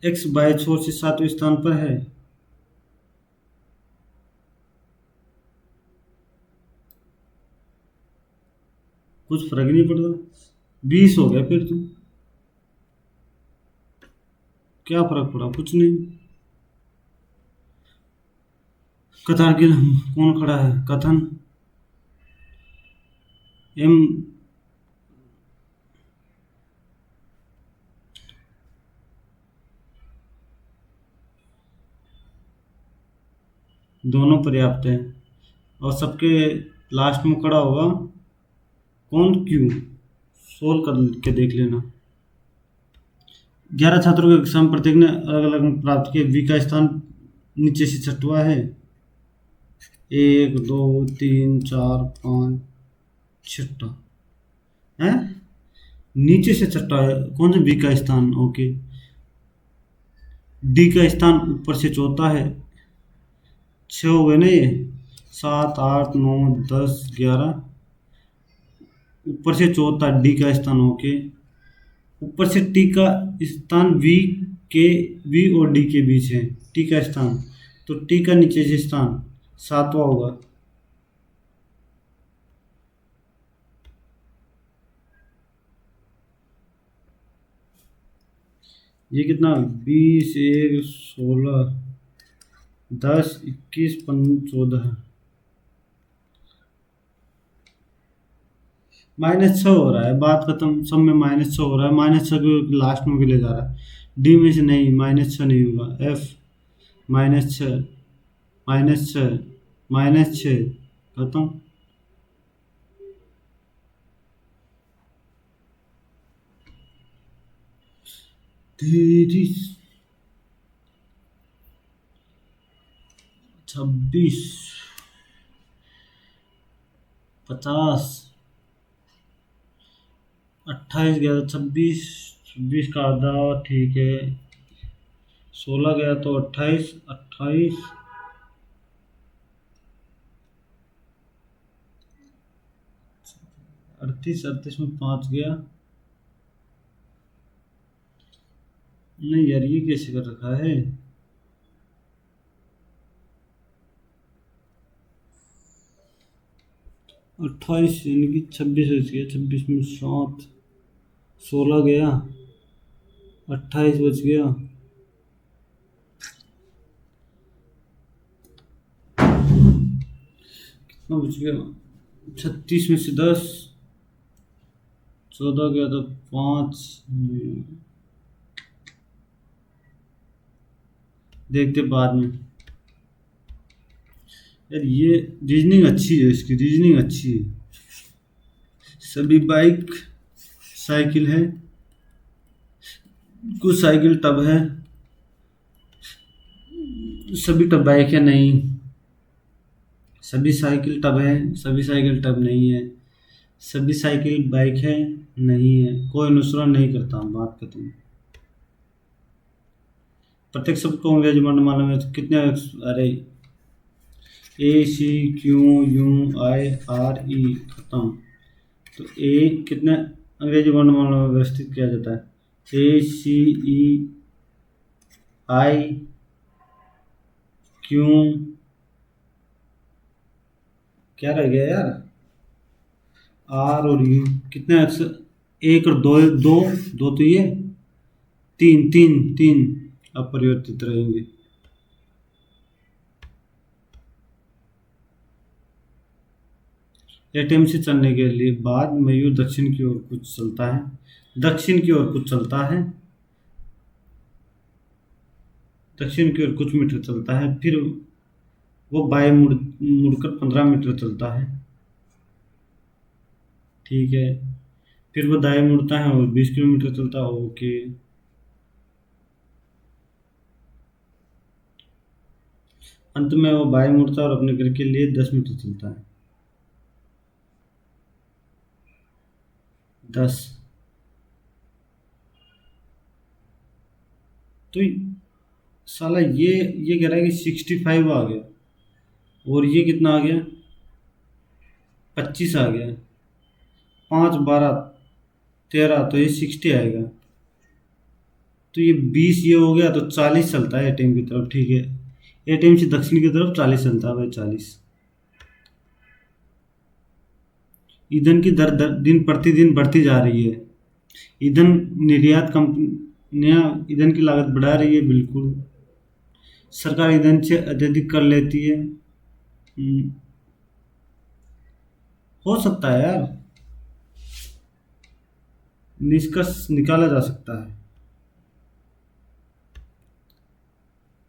एक्स बाय छोर से 7वें स्थान पर है। कुछ फर्क नहीं पड़ता, 20 हो गया फिर तुम। क्या फर्क पड़ा? कुछ नहीं। कतार गिल कौन खड़ा है? कथन एम। दोनों पर्याप्त है। और सबके लास्ट में खड़ा होगा कौन? क्यू। सोल्व कर के देख लेना। 11 छात्रों के एग्जाम प्रत्येक ने अलग अलग प्राप्त किए। वी का स्थान नीचे से छठवा है। 1 2 3 4 5 छठा है। नीचे से छठा है कौन सा? बी का स्थान। ओके। डी का स्थान ऊपर से चौथा है। 6 हो गए ना ये। 7 8 9 10 11। ऊपर से चौथा डी का स्थान। ओके। ऊपर से टी का स्थान के वी और डी के बीच है। टी का स्थान, तो टी का नीचे से स्थान 7वां होगा। ये कितना? 20 1 16 10 21 14। -6 हो रहा है, बात खत्म। सब में -6 हो रहा है। -6 को लास्ट में भी ले जा रहा है। डी में से नहीं, -6 नहीं होगा। एफ -6 -6 -6 खत्म। तेरी 26 50 28 गया तो 26, 26 का आधा ठीक है। 16 गया तो 28 28 38 38 में 5 गया। नहीं यार, ये कैसे कर रखा है? 28 यानी कि 26 बच गया। 26 में 7 16 गया, 28 बच गया। कितना बच गया? 36 में से 10 14 गया तो 5। देखते बाद में। यार ये रीजनिंग अच्छी है, इसकी रीजनिंग अच्छी है। सभी बाइक साइकिल है। कुछ साइकिल टब है, सभी टब बाइक है नहीं। सभी साइकिल टब है, सभी साइकिल टब नहीं है। सभी साइकिल बाइक है नहीं है। कोई अनुसरण नहीं करता, बात खत्म। प्रत्येक शब्द को अंग्रेजी वर्ण माला में कितने अरे A C Q U I R E खत्म। तो ए कितने अंग्रेजी वर्णमाला में व्यवस्थित किया जाता है? ए सी ई आई क्यू, क्या रह गया यार? आर और यू। कितने अक्षर? एक और दो, दो दो तो ये तीन तीन तीन अपरिवर्तित रहेंगे। एटीएम से चलने के लिए बाद मयूर दक्षिण की ओर कुछ चलता है। दक्षिण की ओर कुछ चलता है। दक्षिण की ओर कुछ मीटर चलता है, फिर वो बाएं मुड़कर 15 मीटर चलता है। ठीक है। फिर वो दाएं मुड़ता है और 20 किलोमीटर चलता है। ओके। अंत में वो बाएं मुड़ता है और अपने घर के लिए 10 मीटर चलता है। 10। तो साला ये कह रहा है कि 65 आ गया और ये कितना आ गया? 25 आ गया। 5 12 13 तो ये 60 आएगा। तो ये 20 ये हो गया तो 40 चलता है एटीएम की तरफ, ठीक है। एटीएम से दक्षिण की तरफ 40 चलता है भाई, 40। ईंधन की दर दिन प्रतिदिन बढ़ती जा रही है। ईंधन निर्यात कंपनियां ईंधन की लागत बढ़ा रही है, बिल्कुल। सरकार ईंधन से अत्यधिक कर लेती है। हो सकता है यार, निष्कर्ष निकाला जा सकता है।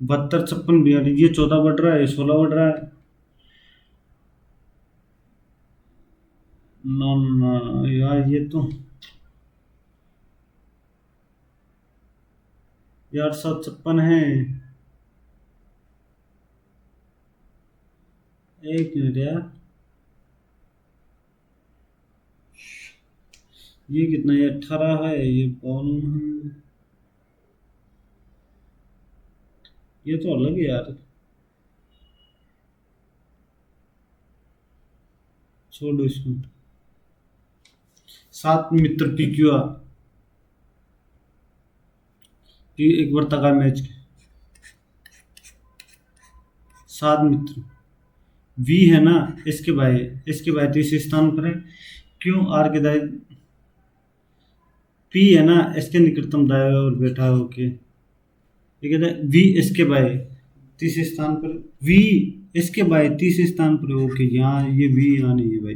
72, 56, 42, ये 14 बढ़ रहा है, ये 16 बढ़ रहा है। ना ना यार, ये तो यार 756 है। एक मिनट यार, ये कितना, ये 18 है, ये 52 है। ये तो अलग है यार, छोड़ो इसको। 7 मित्र PQR की एक बार तका मैच के 7 मित्र। वी है ना, इसके भाई तीसरे स्थान पर है। क्यों आर के दाएं, पी है ना, इसके निकटतम दाएं और बैठा होके, ये कहता है वी इसके बाय तीसरे स्थान पर। वी इसके बाय तीसरे स्थान पर, ओके। यहाँ ये वी यहाँ नहीं है भाई।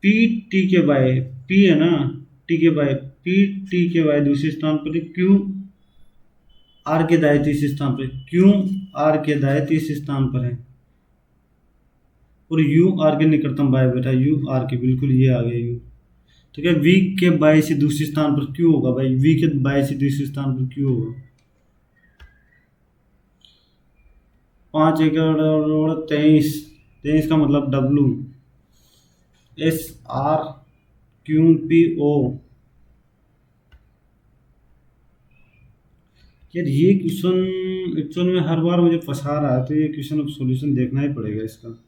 पी टी के बाय, पी है ना, टी के बाय, पी टी के बाय दूसरे स्थान पर है। क्यू आर के दाएं तीसरे स्थान पर, क्यू आर के दाएं तीसरे स्थान पर है। और यू आर के निकटतम बाय बैठा, यू आर के, बिल्कुल ये आ गया यू। तो क्या वी के बाय से दूसरे स्थान पर क्यू होगा भाई, वी के बाय से दूसरे स्थान पर क्यू होगा। 5 एकड़ 23, का मतलब WSRQPO। यार ये क्वेश्चन एक्चुअल में हर बार मुझे फंसा रहा है, तो ये क्वेश्चन अब सॉल्यूशन देखना ही पड़ेगा इसका।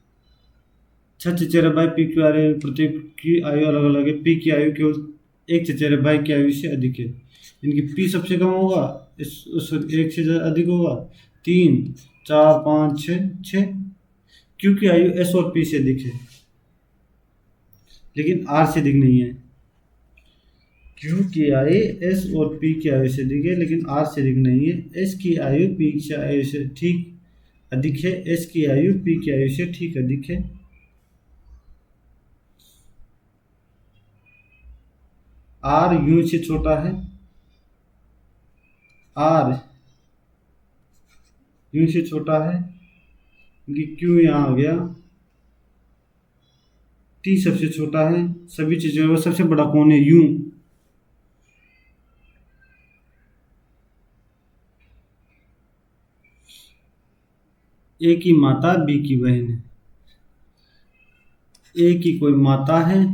छह चचेरे भाई PQR है, प्रत्येक की आयु अलग अलग है। पी की आयु केवल एक चचेरे भाई की आयु से अधिक है। इनकी पी सबसे कम होगा, उस एक से अधिक होगा। 3, 4, 5, 6। क्यू की आयु एस और पी से अधिक है, लेकिन आर से अधिक नहीं है। क्यू की आयु एस और पी की आयु से अधिक है, लेकिन आर से अधिक नहीं है। एस की आयु पी की आयु से ठीक अधिक है, एस की आयु पी की आयु से ठीक अधिक है। आर यू से छोटा है, आर यू से छोटा है, क्योंकि क्यू यहाँ आ गया। टी सबसे छोटा है, सभी चीजों में सबसे बड़ा कौन है, यू। ए की माता बी की बहन है। ए की कोई माता है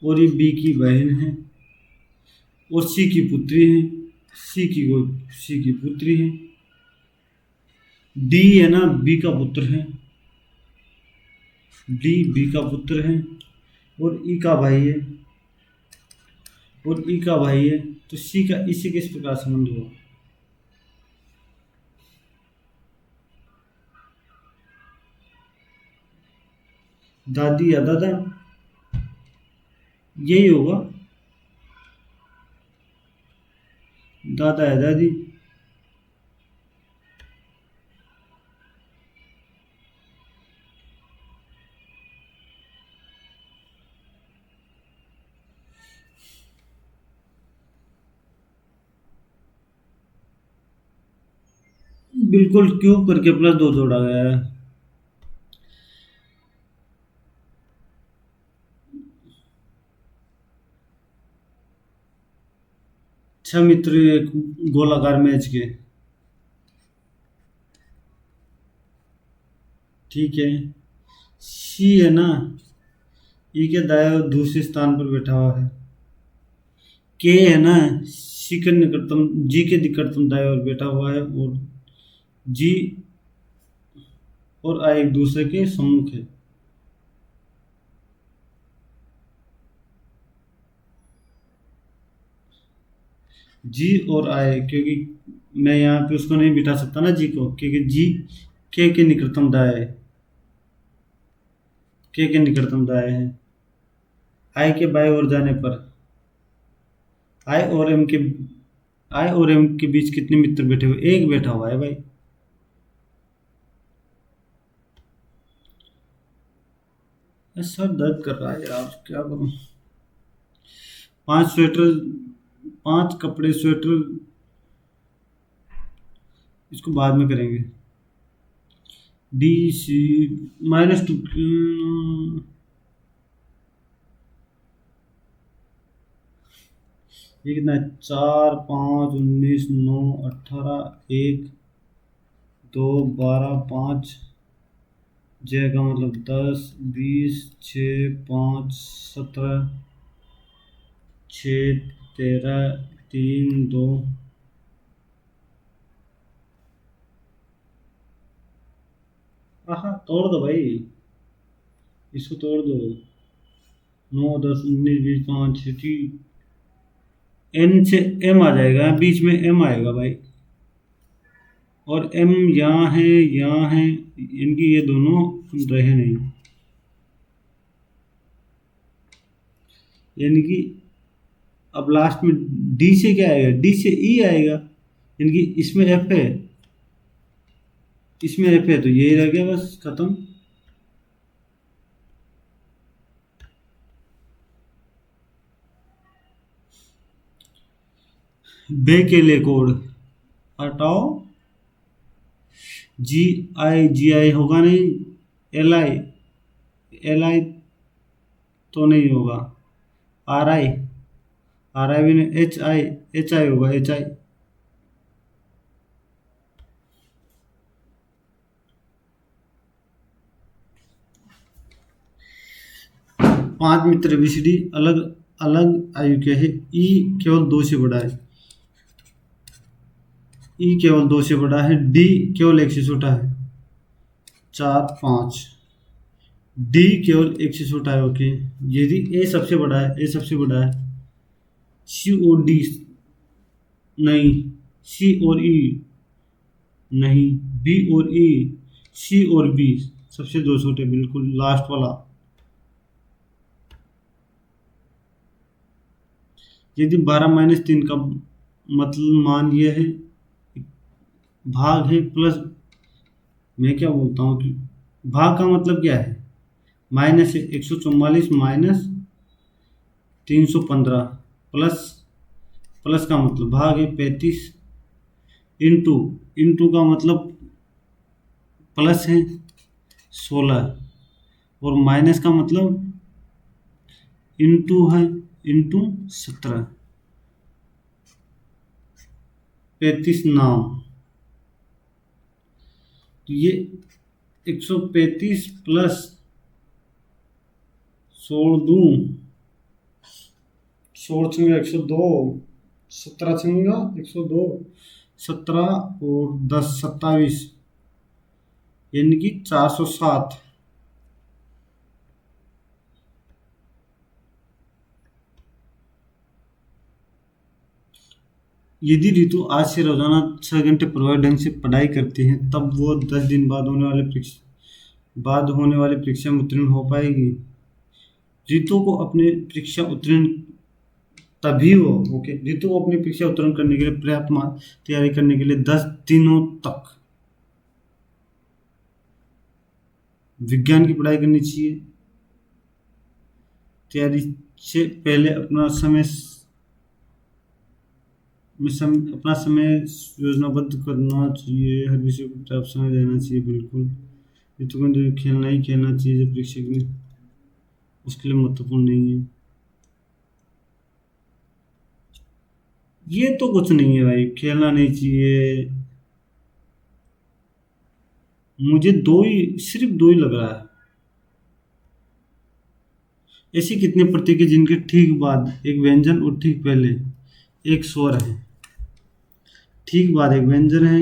और ये बी की बहन है, और सी की पुत्री है। सी की पुत्री है। डी है ना, बी का पुत्र है। डी बी का पुत्र है, और ई का भाई है, तो सी का इसी किस प्रकार संबंध हुआ। दादी या दादा, यही होगा, दादा या दादी। बिल्कुल, क्यूब करके +2 जोड़ा गया है। 6 मित्र एक गोलाकार मैच के, ठीक है। सी है ना, ई के दाएं और दूसरे स्थान पर बैठा हुआ है। के है ना, सी के निकटतम, जी के निकटतम दाएं और बैठा हुआ है, और जी और आई एक दूसरे के सम्मुख है। जी और आई, क्योंकि मैं यहाँ पे उसको नहीं बिठा सकता ना जी को, क्योंकि जी के निकटतम दाएं है, के निकटतम दाएं है। आई के बाएं ओर जाने पर आई और एम के आई और एम के बीच कितने मित्र बैठे हुए? एक बैठा हुआ है भाई। सर दर्द कर रहा है यार, क्या करूं। पांच स्वेटर, पांच कपड़े स्वेटर, इसको बाद में करेंगे। डी सी -2, ये कितना है? 4, 5, 19, 9, 18, 1, 2, 12, 5, जय का मतलब 10, 20, 6, 5, 17, 6, 13, 3, 2। हाँ तोड़ दो भाई, इसको तोड़ दो। 9, 10, 19, 20, 5, 6, ठीक। एन से एम आ जाएगा, बीच में एम आएगा भाई। और एम यहाँ है, यहाँ है, इनकी ये दोनों रहे नहीं, यानी कि अब लास्ट में डी से क्या आएगा? डी से ई आएगा, यानी कि इसमें एफ है, इसमें एफ है, तो यही रह गया, बस खत्म। बे के लिए कोड हटाओ। जी आई होगा नहीं, LI, LI तो नहीं होगा। आर आई भी नहीं, एच आई होगा, HI। पांच मित्र ABCD अलग अलग आयु के हैं। ई केवल दो से बड़ा है, ई केवल दो से बड़ा है। डी केवल एक से छोटा है। 4, 5। डी केवल एक से छोटा है, ओके। यदि ए सबसे बड़ा है, ए सबसे बड़ा है। सी और डी नहीं, सी और ई नहीं, बी और ई, सी और बी सबसे दो छोटे, बिल्कुल लास्ट वाला। यदि 12 - 3 का मतलब मान ये है, भाग है प्लस, मैं क्या बोलता हूँ कि भाग का मतलब क्या है? -144 -315 प्लस, प्लस का मतलब भाग है 35, इंटू, इंटू का मतलब प्लस है 16, और माइनस का मतलब इंटू है, इंटू 17। 35 नाम, तो ये 135 प्लस 16 दूँ, 16 × 102, 17 × 102, 17 और 10 27, यानी कि 407। यदि रितु आज से रोजाना 6 घंटे प्रभावी ढंग से पढ़ाई करती है, तब वो 10 दिन बाद होने वाली परीक्षा में उत्तीर्ण हो पाएगी। रितु को अपने परीक्षा उत्तीर्ण तभी हो, ओके, रितु को अपनी परीक्षा उत्तीर्ण करने के लिए पर्याप्त तैयारी करने के लिए 10 दिनों तक विज्ञान की पढ़ाई करनी चाहिए। तैयारी से पहले अपना समय योजनाबद्ध करना चाहिए। हर विषय को पर्याप्त समय देना चाहिए, बिल्कुल। ऋतु को खेलना ही खेलना चाहिए, जो परीक्षा के लिए उसके लिए महत्वपूर्ण नहीं है। ये तो कुछ नहीं है भाई, खेलना नहीं चाहिए। मुझे दो ही, सिर्फ दो ही लग रहा है। ऐसे कितने प्रतीक हैं जिनके ठीक बाद एक व्यंजन और ठीक पहले एक स्वर है? ठीक बाद एक व्यंजन है,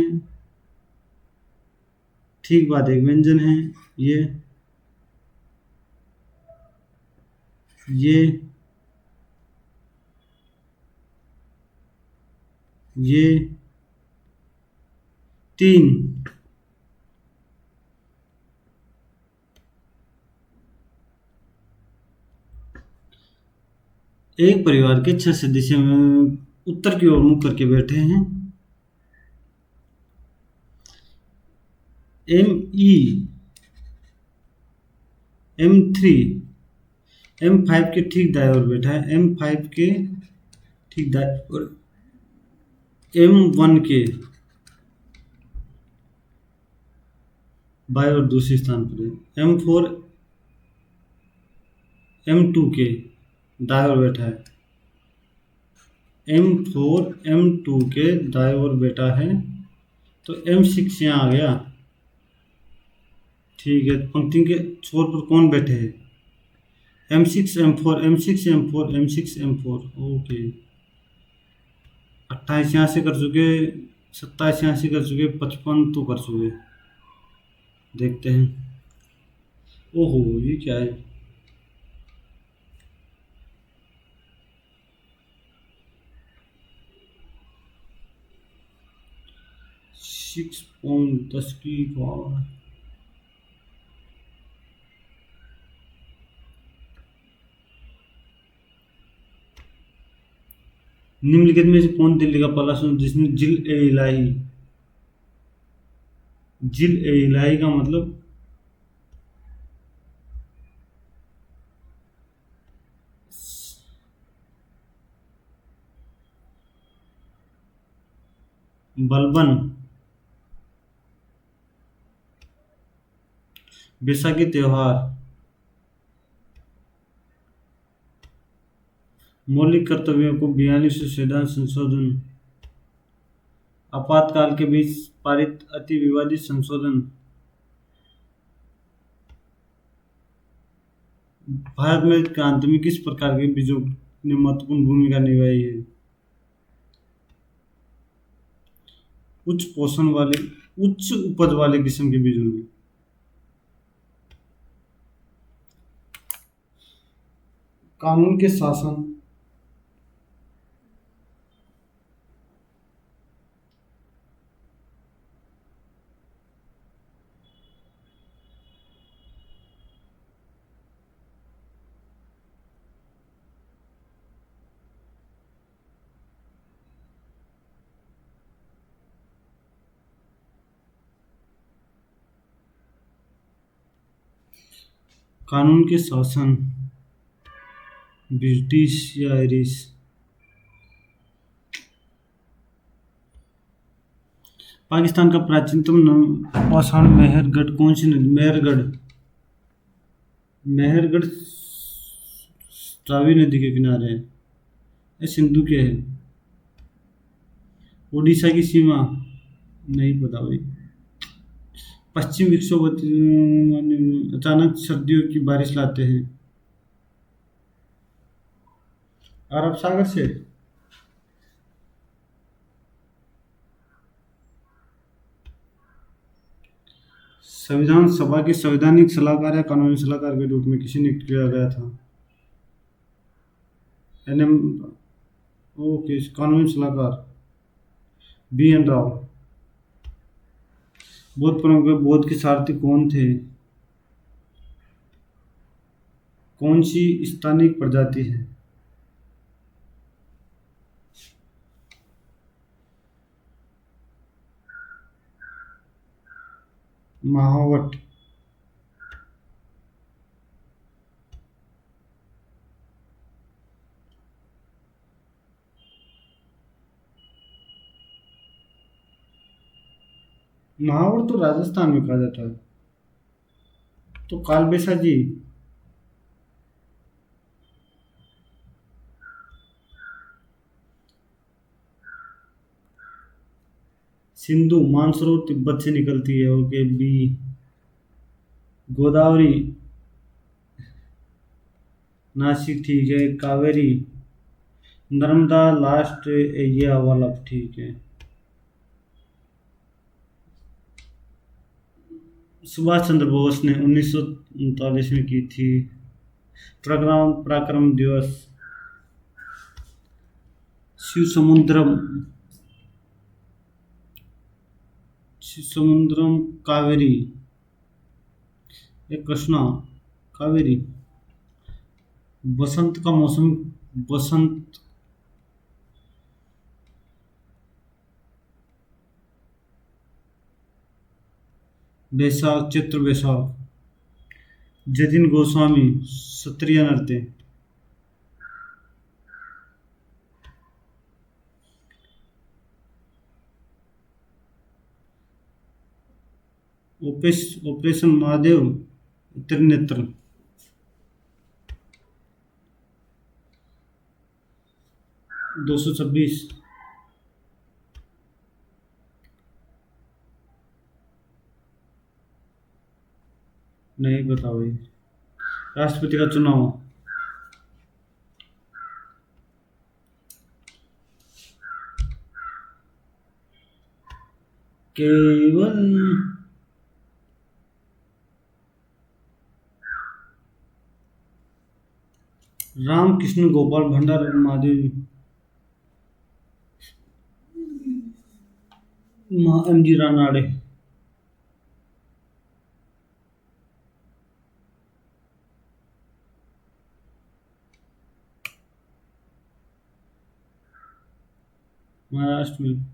ठीक बाद एक व्यंजन है, ये ये 3। एक परिवार के 6 सदस्य में उत्तर की ओर मुख करके बैठे हैं। M3 M5 के ठीक दाएं ओर बैठा है। M5 के ठीक दाएं ओर M1 के बाएं और दूसरे स्थान पर है। M4 M2 के दाएं ओर बैठा है। M4 M2 के दाएं ओर बैठा है, तो M6 यहाँ आ गया। ठीक है, पंक्ति के छोर पर कौन बैठे हैं? M6 M4 M6 M4 M6 M4। Okay, 28 यहाँ से कर चुके, 27 यहाँ से कर चुके, 55 तो कर चुके। देखते हैं। ओहो, ये क्या है? सिक्स पॉइंट 10 की पावर। निम्नलिखित में से कौन दिल्ली का पहला शहर जिसने जिल ए इलाही का मतलब बलबन। बैसाखी त्योहार। मौलिक कर्तव्यों को 42वें संविधान संशोधन। आपातकाल के बीच पारित अति विवादित संशोधन। भारत में क्रांति में किस प्रकार के बीजों ने महत्वपूर्ण भूमिका निभाई है? उच्च उपज वाले किस्म के बीजों ने। कानून के शासन। कानून के शासन ब्रिटिश या आयरिश। पाकिस्तान का प्राचीनतम पाषाण मेहरगढ़ कौन सी नदी? मेहरगढ़ रावी नदी के किनारे है। ये सिंधु के है। उड़ीसा की सीमा नहीं पता भाई। पश्चिम विक्षोभ अचानक सर्दियों की बारिश लाते हैं। अरब सागर से। संविधान सभा के संवैधानिक सलाहकार या कानूनी सलाहकार के रूप में किसे नियुक्त किया गया था? एनएम। ओके, कानूनी सलाहकार BN राव। बौद्ध परंपरा में बौद्ध के सारथी कौन थे? कौन सी स्थानिक प्रजाति है? महावट। महावट तो राजस्थान में कहा जाता है। तो कालबेसा जी। सिंधु मानसरोवर तिब्बत से निकलती है। Okay, B। गोदावरी नासिक, ठीक है। कावेरी नर्मदा लास्ट, ये वाला ठीक है। सुभाष चंद्र बोस ने 1939 में की थी। पराक्रम दिवस। शिव समुद्रम समुद्रम कावेरी, एक कृष्णा, कावेरी। बसंत का मौसम, बसंत। बैसाख, चैत्र बैसाख। जतिन गोस्वामी, क्षत्रिय नृत्य। ऑपरेशन महादेव, त्रिनेत्र। 226। नहीं पता भाई। राष्ट्रपति का चुनाव। केवल। रामकृष्ण गोपाल भंडार महादेव, एम जी रानाडे। महाराष्ट्र में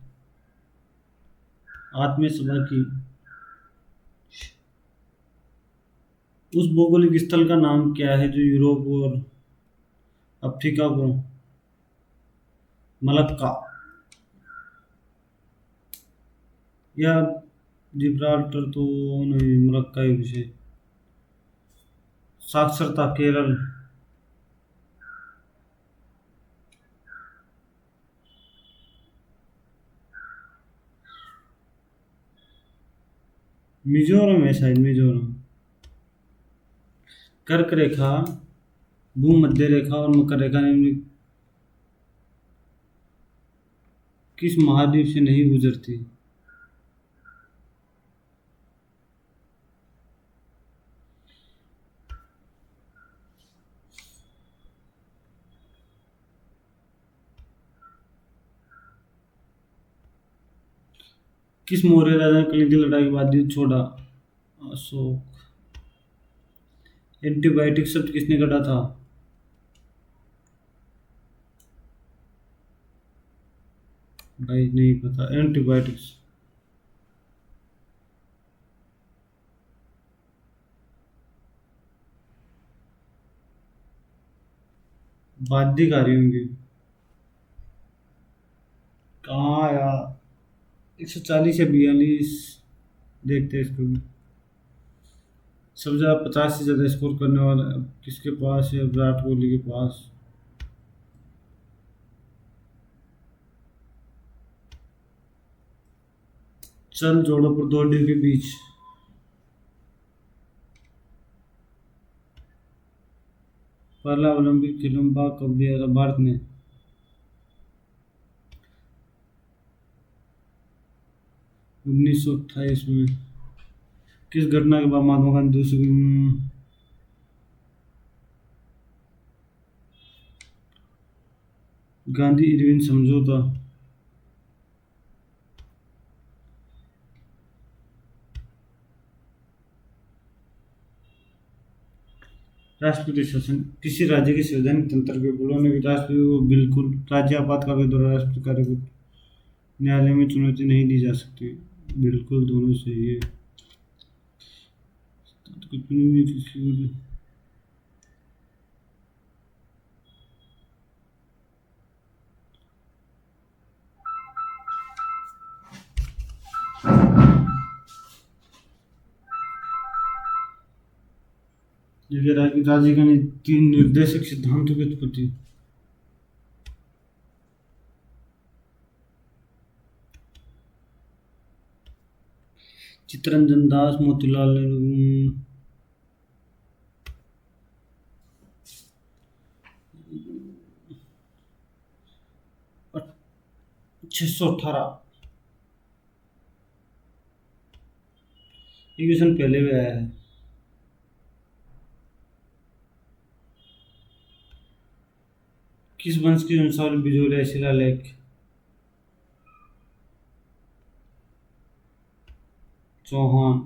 आत्मीय सभा की। उस भौगोलिक स्थल का नाम क्या है जो यूरोप और अफ्रीका को। मलक्का, या जिब्राल्टर तो नहीं, मलक्का ही विषय। साक्षरता, केरल। मिजोरम है शायद, मिजोरम। कर्क रेखा, भूमध्य रेखा और मकर रेखा निम्न किस महाद्वीप से नहीं गुजरती। किस मौर्य राजा ने कलिंग की लड़ाई के बाद युद्ध छोड़ा। अशोक। एंटीबायोटिक शब्द किसने गढ़ा था। भाई नहीं पता, एंटीबायोटिक्स। बाध्यकारी होंगे। कहाँ आया। 140 या 42। देखते हैं इसको भी। सबसे ज्यादा 50 से ज्यादा स्कोर करने वाला किसके पास है, विराट कोहली के पास। चल जोड़ो पर दो डी के बीच। पहला ओलंपिक खेलों कब दिया था भारत ने। 1928 में। किस घटना के बाद महात्मा गांधी दूसरी। गांधी इरविन समझौता। राष्ट्रपति शासन, किसी राज्य के संवैधानिक तंत्र के बुलाने के राष्ट्रपति को बिल्कुल राज्य आपातकाल के दौरान राष्ट्रपति कार्य को न्यायालय में चुनौती नहीं दी जा सकती। बिल्कुल दोनों सही है। ये राज्य का 3 निर्देशक सिद्धांतों की उत्पत्ति। चित्तरंजन दास, मोतीलाल नेहरू। 618। ये क्वेश्चन पहले भी आया है। किस वंश की वंशावली बिजोरिया शिलालेख। चौहान।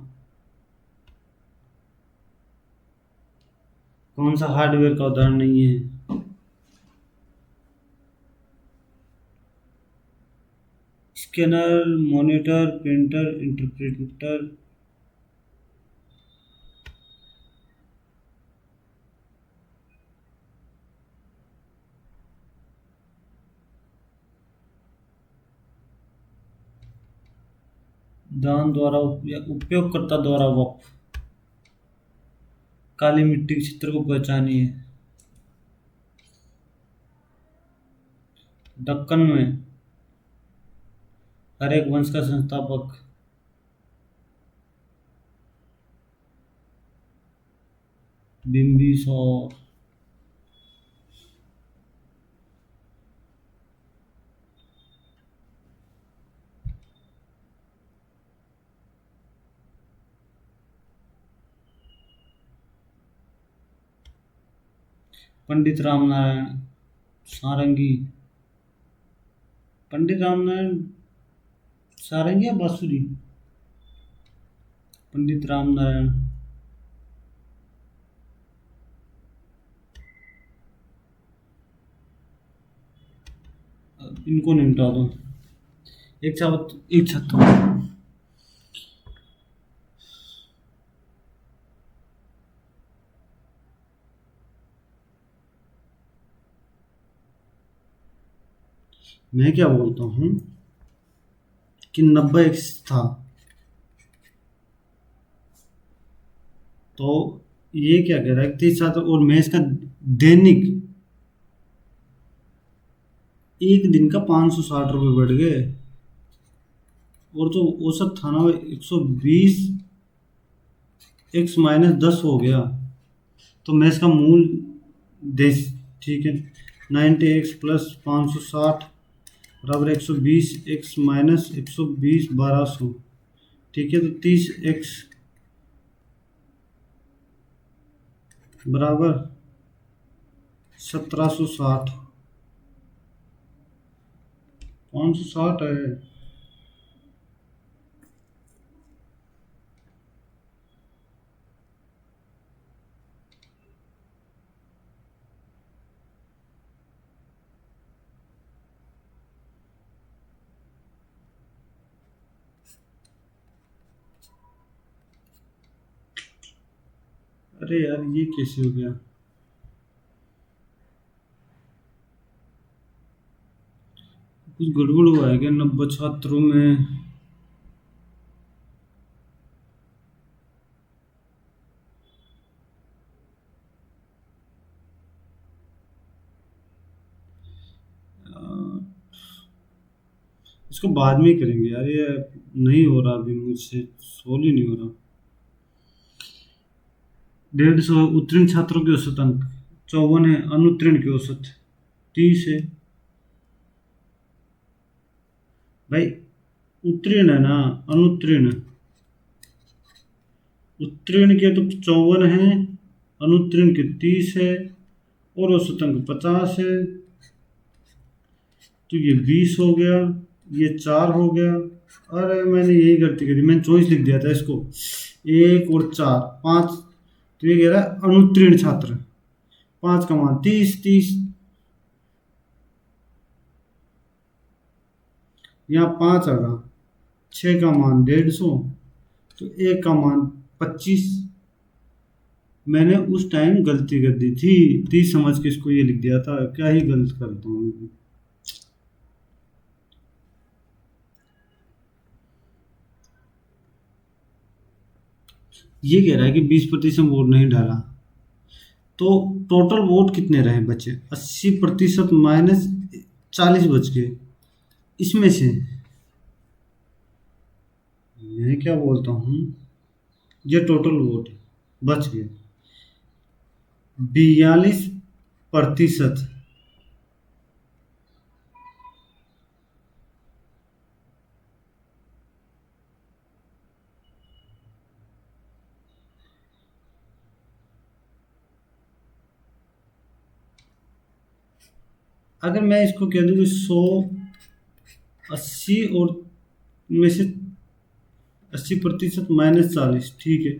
कौन सा हार्डवेयर का उदाहरण नहीं है? Scanner, monitor, printer, interpreter. दान द्वारा उपयोगकर्ता द्वारा वक्फ। काली मिट्टी के चित्र को पहचानिए। दक्कन में हर एक वंश का संस्थापक। बिम्बिसौर। पंडित रामनारायण सारंगी। पंडित रामनारायण सारंगी या बांसुरी? पंडित रामनारायण। इनको निपटा दो। एक छात्र। मैं क्या बोलता हूँ कि 90x था, तो ये क्या कह रहा है? 30 छात्र और मैं इसका दैनिक एक दिन का 560 रुपये बढ़ गए, और जो औसत था ना वो 120 x-10 हो गया। तो मैं इसका मूल दे, ठीक है, 90x प्लस 560 बराबर 120 x माइनस 120 1200। ठीक है, तो 30x बराबर 1760। 560 है। अरे यार ये कैसे हो गया? कुछ गड़बड़ हुआ है क्या 90 छात्रों में? अ, इसको बाद में ही करेंगे यार, ये नहीं हो रहा अभी मुझसे, सोल्व ही नहीं हो रहा। 150 उत्तीर्ण छात्रों के औसत अंक 54 है, अनुत्तीर्ण की औसत 30 है। भाई उत्तीर्ण है ना, अनुत्तीर्ण। उत्तीर्ण के तो 54 है, अनुत्तीर्ण के 30 है, और औसत अंक 50 है। तो ये 20 हो गया, ये 4 हो गया। अरे मैंने यही गलती करी, मैंने 24 लिख दिया था इसको। 1 और 4 5। तो ये कह रहा है अनुत्तीर्ण छात्र, 5 का मान 30 30। यहाँ 5 आ गया, 6 का मान 150, तो 1 का मान 25। मैंने उस टाइम गलती कर दी थी, 30 समझ के इसको ये लिख दिया था। क्या ही गलत करता हूँ। ये कह रहा है कि 20% वोट नहीं डाला, तो टोटल वोट कितने रहे बचे? 80% माइनस 40 बच गए। इसमें से मैं क्या बोलता हूँ, ये टोटल वोट बच गए 42%। अगर मैं इसको कह दूँ कि 180 और में से 80% -40, ठीक है।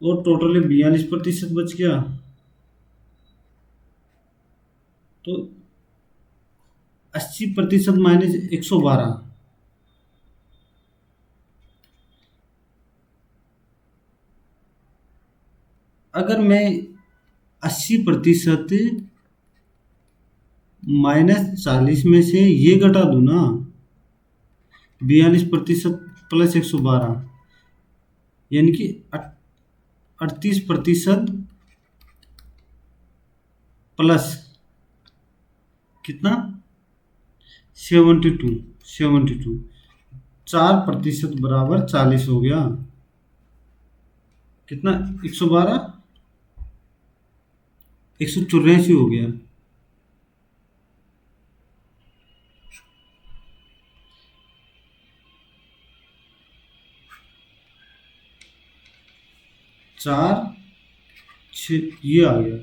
और टोटल 42% बच गया। तो 80% -112, अगर मैं 80% -40 में से ये घटा दूं ना, 42% प्लस 112, यानी कि 38% प्लस कितना, 72, 72, 4% बराबर 40 हो गया। कितना, 112, 184 हो गया। चार छ ये आ गया।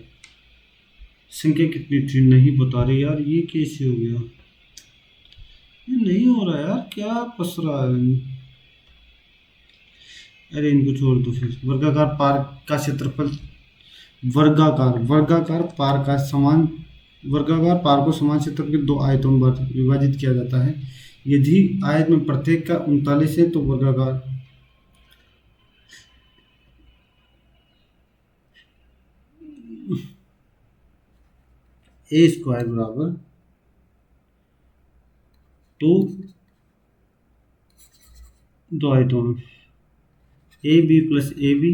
संख्या कितनी थी नहीं बता रहे यार, ये कैसे हो गया, ये नहीं हो रहा यार, क्या फंस रहा है। अरे इनको छोड़ दो फिर। वर्गाकार पार्क का क्षेत्रफल, वर्गाकार वर्गाकार पार का समान वर्गाकार पार को समान क्षेत्र के दो आयतों में विभाजित किया जाता है। यदि आयत में प्रत्येक का 39 है तो वर्गाकार ए स्क्वायर बराबर तो दो आयतों में A B plus A B,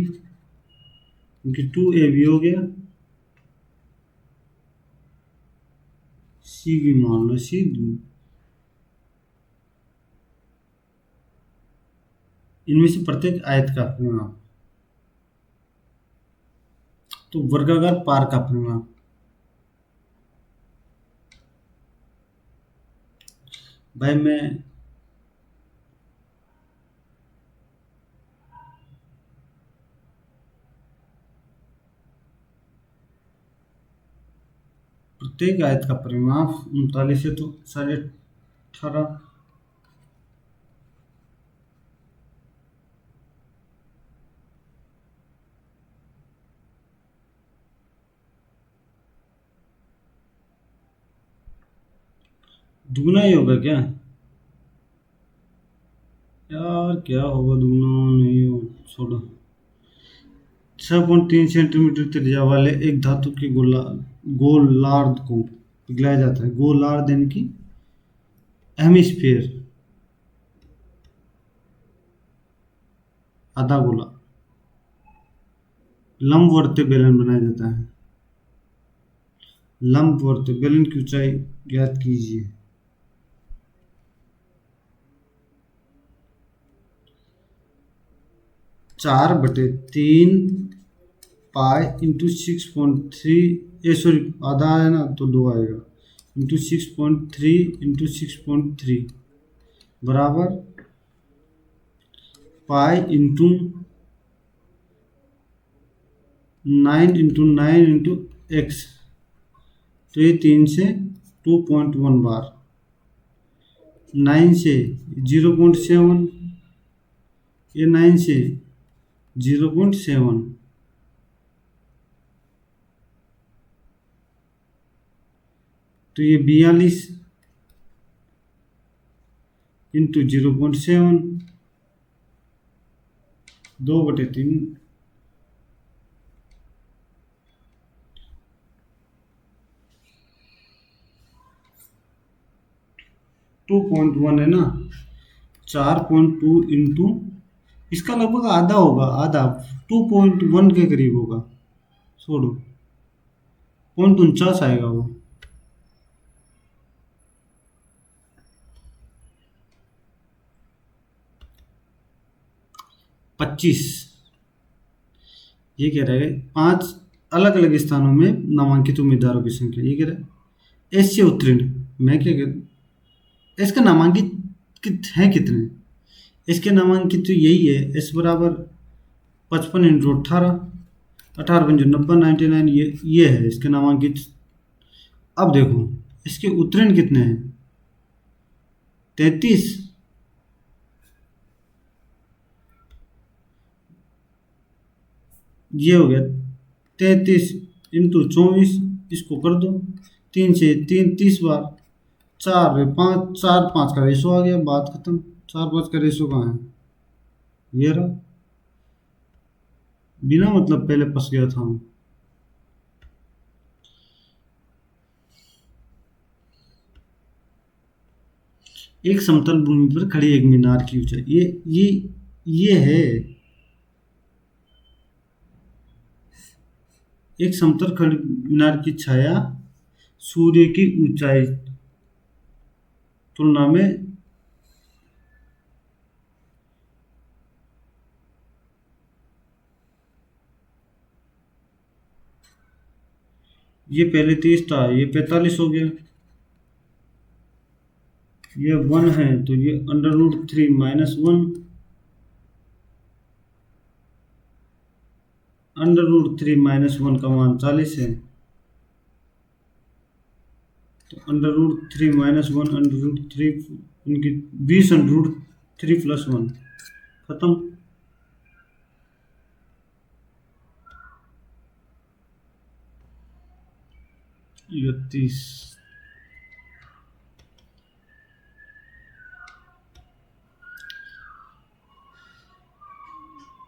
क्योंकि 2ab हो गया, सी भी मान लो, सी इनमें से प्रत्येक आयत का परिमाण, तो वर्गाकार पार का परिमाण। भाई मैं प्रत्येक आयत का परिमाप 39 है तो 18.5, दुगना ही होगा क्या यार, क्या होगा, दुगना नहीं हो, छोड़ो। 6.3 सेंटीमीटर त्रिज्या वाले एक धातु के गोलार्ध को पिघलाया जाता है। गोलार्ध यानी कि हेमिस्फीयर, आधा गोला, लंबवर्तीय बेलन बनाया जाता है। लंबवर्तीय बेलन की ऊंचाई ज्ञात कीजिए। 4/3 पाई इंटू 6.3, ये सॉरी आधा है ना तो 2 आएगा, इंटू 6.3 इंटू 6.3 बराबर pi into 9 into 9 into x, तो ये 3 से 2.1 बार, 9 से 0.7, ये 9 से 0.7, तो ये 42 इंटू 0.7, 2/3, 2.1 है ना, 4.2 इंटू, इसका लगभग आधा होगा, आधा 2.1 के करीब होगा, छोड़ो 0.49 आएगा वो। 25, ये कह रहा है 5 अलग अलग स्थानों में नामांकित उम्मीदवारों की संख्या, ये कह रहा है एस से उत्तीर्ण, मैं क्या कह, इसका नामांकित है कितने, इसके नामांकित तो यही है, एस बराबर 55 इंटू 18, 18×5 99, ये है इसके नामांकित। अब देखो इसके उत्तीर्ण कितने हैं, 33, ये हो गया 33 × 24, इसको कर दो 3 से 3 30 बार, 4 5 4 5 का रेशो आ गया, बात खत्म। 4 5 का रेशो कहाँ है, ये रहा। बिना मतलब पहले फंस गया था हम। एक समतल भूमि पर खड़ी एक मीनार की ऊंचाई, ये है। एक समतल खड़ी मीनार की छाया सूर्य की ऊंचाई तुलना में ये पहले 30 था, ये 45 हो गया। ये 1 है तो ये √3 - 1, √3 - 1 का मान 40 है, तो √3 - 1 √3 उनकी 20 √3 + 1 खत्म। ये 30।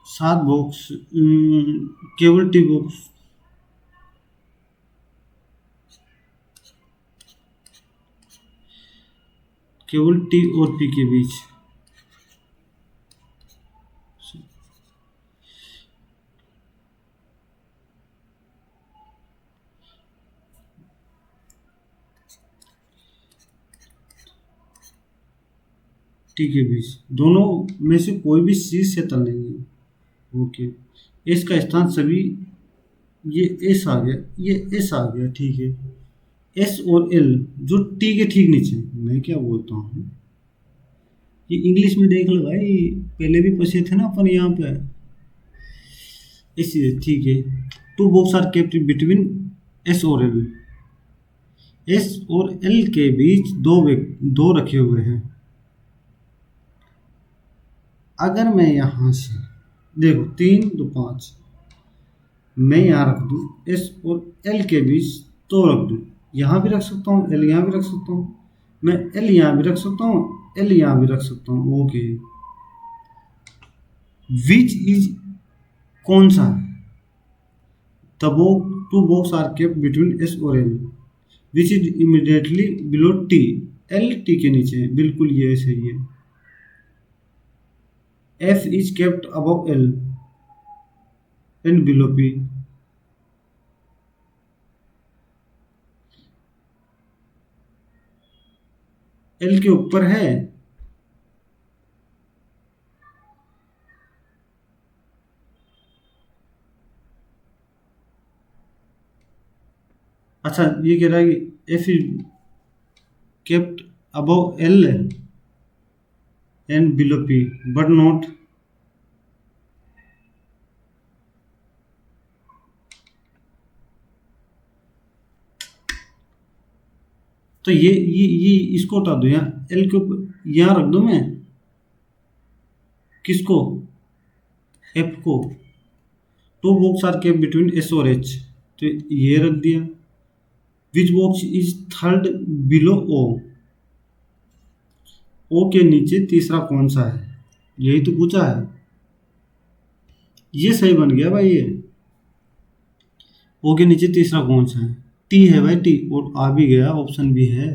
7 बॉक्स, केवल टी बॉक्स, केवल टी और पी के बीच। टी के बीच दोनों में से कोई भी शीर्ष से तल नहीं है। ओके, एस का स्थान सभी, ये एस आ गया, ये एस आ गया, ठीक है। एस और एल जो टी के ठीक नीचे, मैं क्या बोलता हूँ, ये इंग्लिश में देख लो भाई, पहले भी फंसे थे ना अपन यहाँ पे, इसलिए ठीक है। 2 box are kept between S और एल, एस और एल के बीच दो रखे हुए हैं। अगर मैं यहाँ से देखो 3 2 5, मैं यहाँ रख दूँ एस और एल के बीच 2 रख दूँ, यहाँ भी रख सकता हूँ, एल यहाँ भी रख सकता हूँ, मैं एल यहाँ भी रख सकता हूँ, एल यहाँ भी रख सकता हूँ। ओके, विच इज कौन सा है, the 2 box are kept between S और L which is immediately below T, L T के नीचे है, बिल्कुल ये सही है। F is kept above L and below P, L के ऊपर है, अच्छा ये कह रहा है कि F is kept above L and below P but not, तो ये इसको हटा दो, यहाँ एल के ऊपर यहाँ रख दो, मैं किसको, एफ को। 2 box are kept between S और एच, तो ये रख दिया। Which box is third below O, O के नीचे तीसरा कौन सा है, यही तो पूछा है। ये सही बन गया भाई, ये ओ के नीचे तीसरा कौन सा है, टी है भाई, टी, और आ भी गया, ऑप्शन भी है,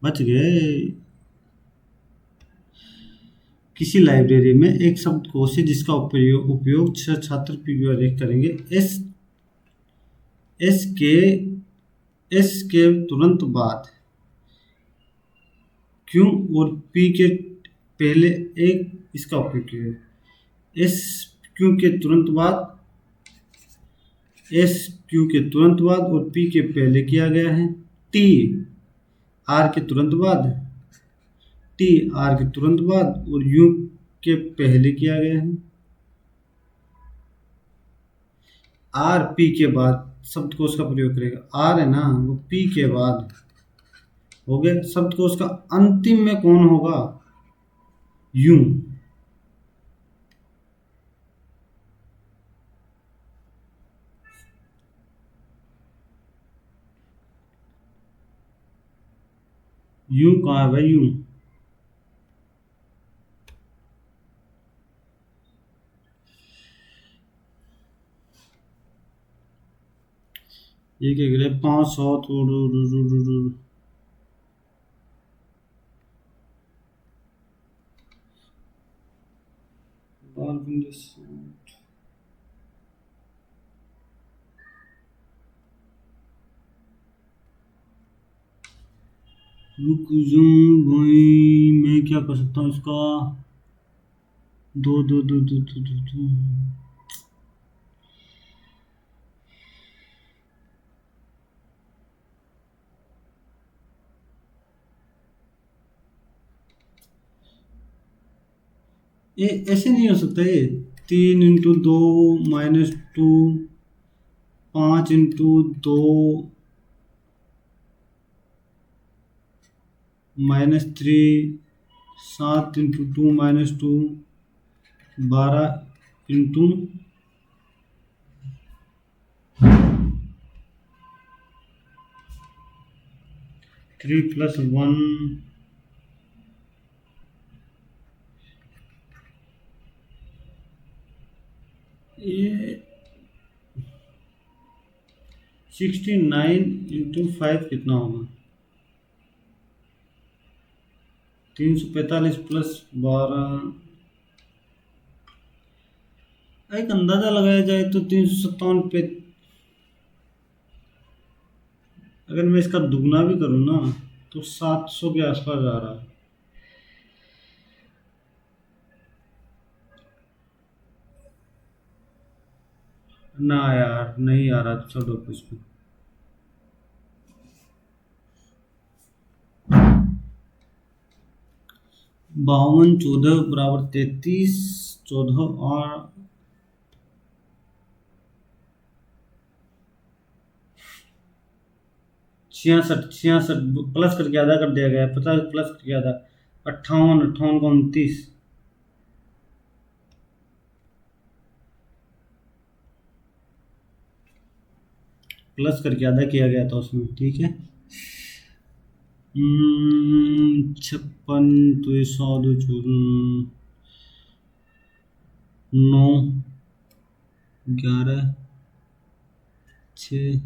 बच गए। किसी लाइब्रेरी में एक शब्दकोश है जिसका उपयोग 6 छात्र पीरियड करेंगे। एस के एस के तुरंत बाद क्यू और पी के पहले एक इसका उपयोग किया। एस क्यू के तुरंत बाद, एस क्यू के तुरंत बाद और पी के पहले किया गया है। टी आर के तुरंत बाद, टी आर के तुरंत बाद और यू के पहले किया गया है। आर पी के बाद शब्दकोश का प्रयोग करेगा, आर है ना वो पी के बाद हो गया। शब्दकोश का अंतिम में कौन होगा, यू। यूं कहाँ है भाई, यूं? ये क्या करे, 500 तो 12 रुक जाऊं भाई, मैं क्या कर सकता हूँ इसका? दो दो दो दो दो दो, दो। ये ऐसे नहीं हो सकता ये। 3 × 2 -2, 5 × 2 -3, 7 × 2 -2, 12 × 3 + 1। ये 69 × 5 कितना होगा? 345 + 12। एक अंदाजा लगाया जाए तो 357 पे। अगर मैं इसका दुगना भी करूँ ना, तो 700 के आसपास आ रहा है। ना यार, नहीं आ रहा, छोड़ो कुछ भी। 52 14 = 33, 14 और 66, 66 प्लस करके आधा कर दिया गया है, 50 प्लस करके आधा, 58, 58 को 29, प्लस करके आधा किया गया था उसमें, ठीक है। 56, तो ये 100 दो 9, 11, 6,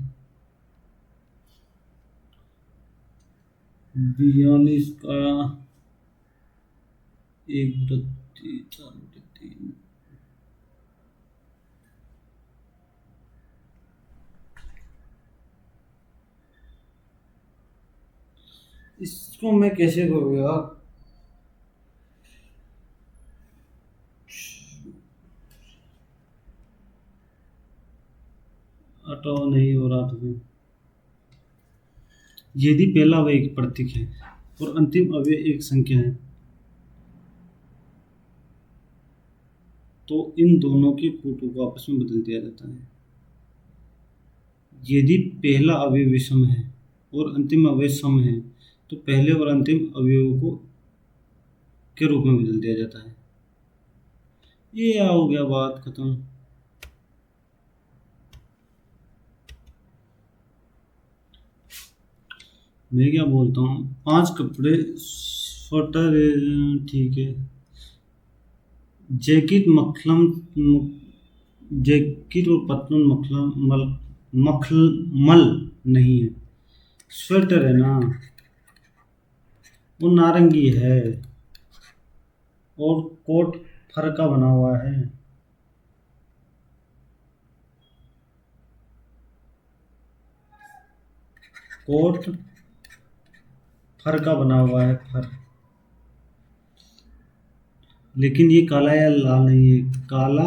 42 का 1/3, इसको मैं कैसे करूँ यार? ऑटो नहीं हो रहा तो यदि पहला अवयव एक प्रतीक है और अंतिम अवयव एक संख्या है, तो इन दोनों के कूटों को आपस में बदल दिया जाता है। यदि पहला अवयव विषम है और अंतिम अवयव सम है, तो पहले और अंतिम अवयवों को के रूप में बदल दिया जाता है। ये हो गया, बात खत्म। मैं क्या बोलता हूँ, 5 कपड़े स्वेटर, ठीक है। जैकेट मखलम, जैकेट और पतलून मखलम मखमल नहीं है। स्वेटर है ना, वो नारंगी है, और कोट फर का बना हुआ है। कोट फर का बना हुआ है, फर। लेकिन ये काला या लाल नहीं है, काला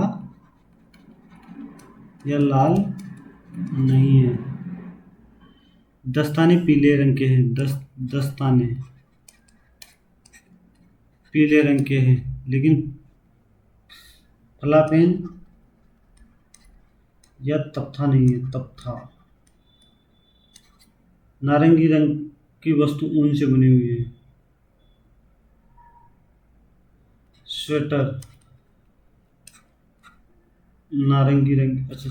या लाल नहीं है। दस्ताने पीले रंग के हैं, दस्ताने पीले रंग के हैं, लेकिन फला पेन या तख्ता नहीं है, तख्ता। नारंगी रंग की वस्तु ऊन से बनी हुई है। स्वेटर नारंगी रंग, अच्छा,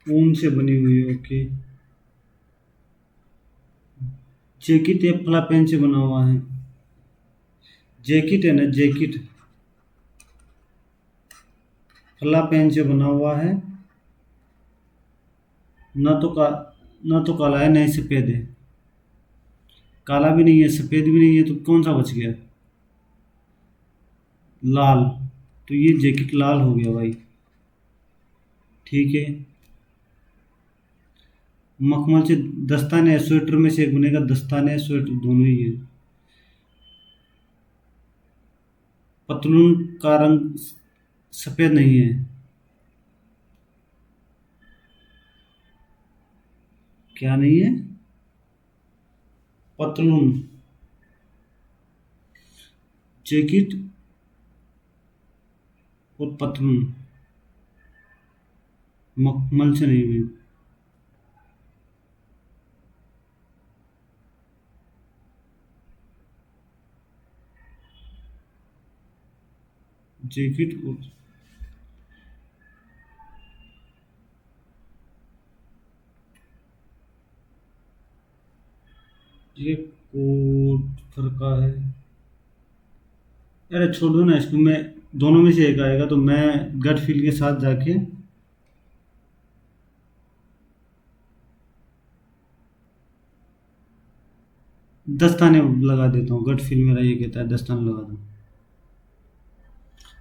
ऊन से बनी हुई है, ओके। जैकेट ये फला पेन से बना हुआ है। जैकेट है ना, जैकेट फला पेन से बना हुआ है। ना तो का ना तो काला है ना ही सफेद है। काला भी नहीं है, सफेद भी नहीं है, तो कौन सा बच गया? लाल। तो ये जैकेट लाल हो गया भाई। ठीक है। मखमल से दस्ताने है, स्वेटर में से एक बनेगा, दस्ताने स्वेटर दोनों ही है। पतलून का रंग सफेद नहीं है। क्या नहीं है? पतलून। जैकेट और पतलून मखमल से नहीं हुई। जैकेट और ये कोट फर का है। अरे छोड़ दो ना इसको, मैं दोनों में से एक आएगा तो मैं गट फील के साथ जाके दस्ताने लगा देता हूँ। गट फील मेरा ये कहता है दस्ताने लगा दो।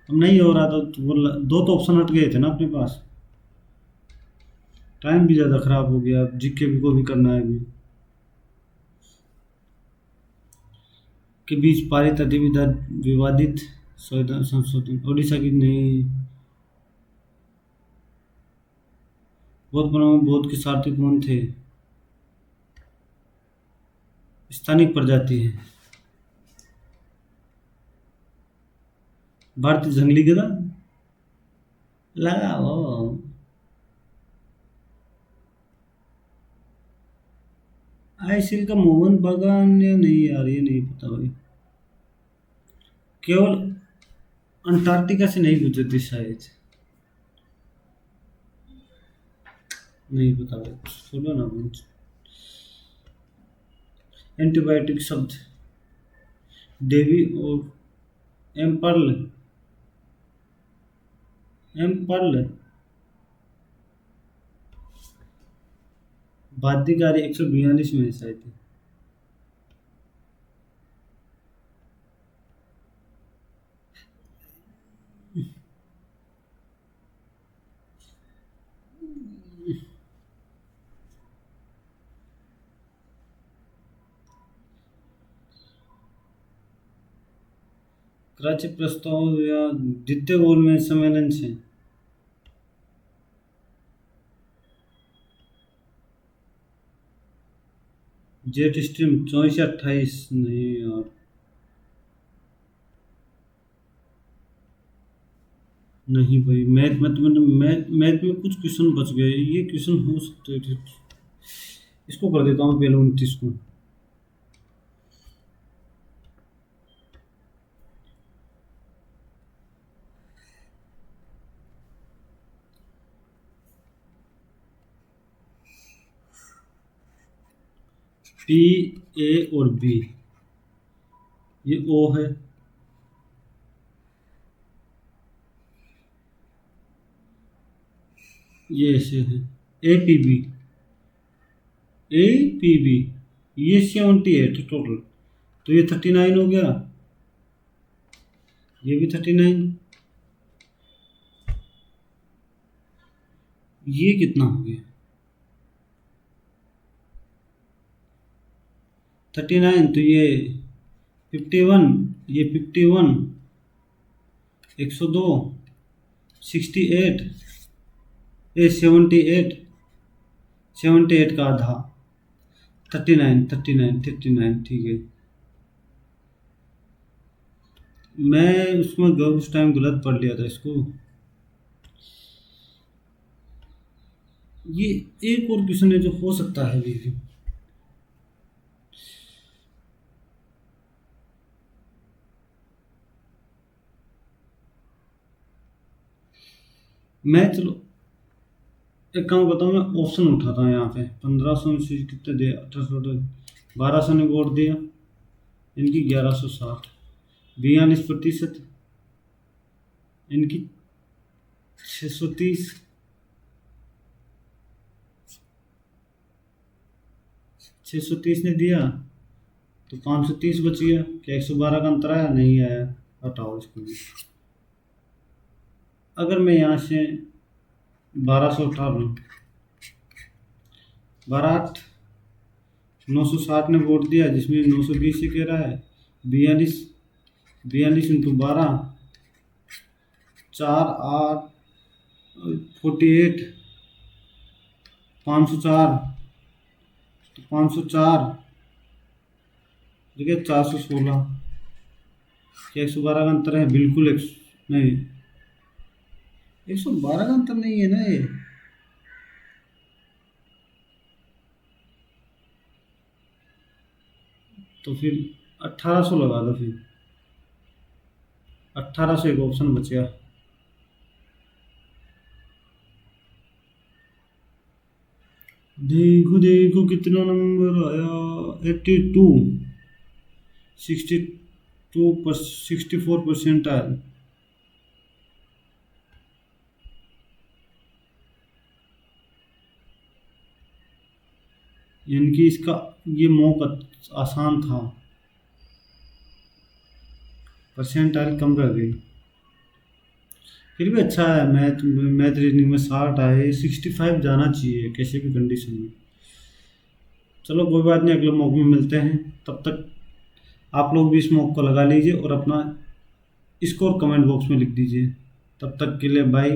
अब नहीं हो रहा तो वो दो तो ऑप्शन हट गए थे ना अपने पास। टाइम भी ज़्यादा खराब हो गया, अब जीके भी को भी करना है अभी। के बीच पारित अधिविधा विवादित संशोधन ओडिशा की नहीं। बौद्ध परंपरा में बौद्ध के सारथी कौन थे? स्थानिक प्रजाति है। भारतीय जंगली गधा। लगाओ। आइसिल का मोहन बागान या नहीं यार, ये नहीं पता भाई। केवल अंटार्कटिका से नहीं गुजरती शायद। नहीं पता भाई, छोड़ो ना मुझे। एंटीबायोटिक शब्द डेवी और एम्पर्ल। एम्पर्ल बाध्यकारी 142 में है शायद। कराची प्रस्ताव या द्वितीय गोलमेज सम्मेलन से। जेट स्ट्रीम 24 से 28 नहीं यार। नहीं भाई, मैथ में तो मैथ मैथ में कुछ क्वेश्चन बच गए, ये क्वेश्चन हो सकते थे। इसको कर देता हूँ पहले 29 को। पी ए और बी, ये ओ है। ये ऐसे है। A P B. A P B. ये 78 टोटल, तो ये 39 हो गया। ये भी 39। ये कितना हो गया? 39, तो ये 51, ये 51, 102, 68, ये 78, 78 का आधा 39, 39, 39। ठीक है। मैं उसमें उस टाइम गलत पढ़ लिया था इसको। ये एक और क्वेश्चन है जो हो सकता है अभी भी। मैं चलो एक काम करता हूँ, मैं ऑप्शन उठाता हूँ यहाँ पे। 1500 में से कितने दे? 1800 1200 ने वोट दिया, इनकी 1160। 42%, इनकी 630। 630 ने दिया तो 530 बच गया। क्या 112 का अंतर आया? नहीं आया, हटाओ इसको भी। अगर मैं यहाँ से 1200 उठा लूँ, 12 960 ने वोट दिया, जिसमें 920 से कह रहा है 42। 42 इंटू 12, 4 8 48, 504। तो 504, ठीक है, 416। क्या 112 का अंतर है? बिल्कुल नहीं, 112 का अंतर नहीं है ना ये। तो फिर 1800 लगा दो, फिर 1800 एक ऑप्शन बचेगा। देखो देखो कितना नंबर आया, 82। 64% आया। यानी कि इसका ये मौका आसान था, परसेंटाइल कम रह गई। फिर भी अच्छा है, मैथ मैथ रीजनिंग में 60 आए, 65 जाना चाहिए किसी भी कंडीशन में। चलो कोई बात नहीं, अगले मॉक में मिलते हैं। तब तक आप लोग भी इस मॉक को लगा लीजिए और अपना स्कोर कमेंट बॉक्स में लिख दीजिए। तब तक के लिए बाय।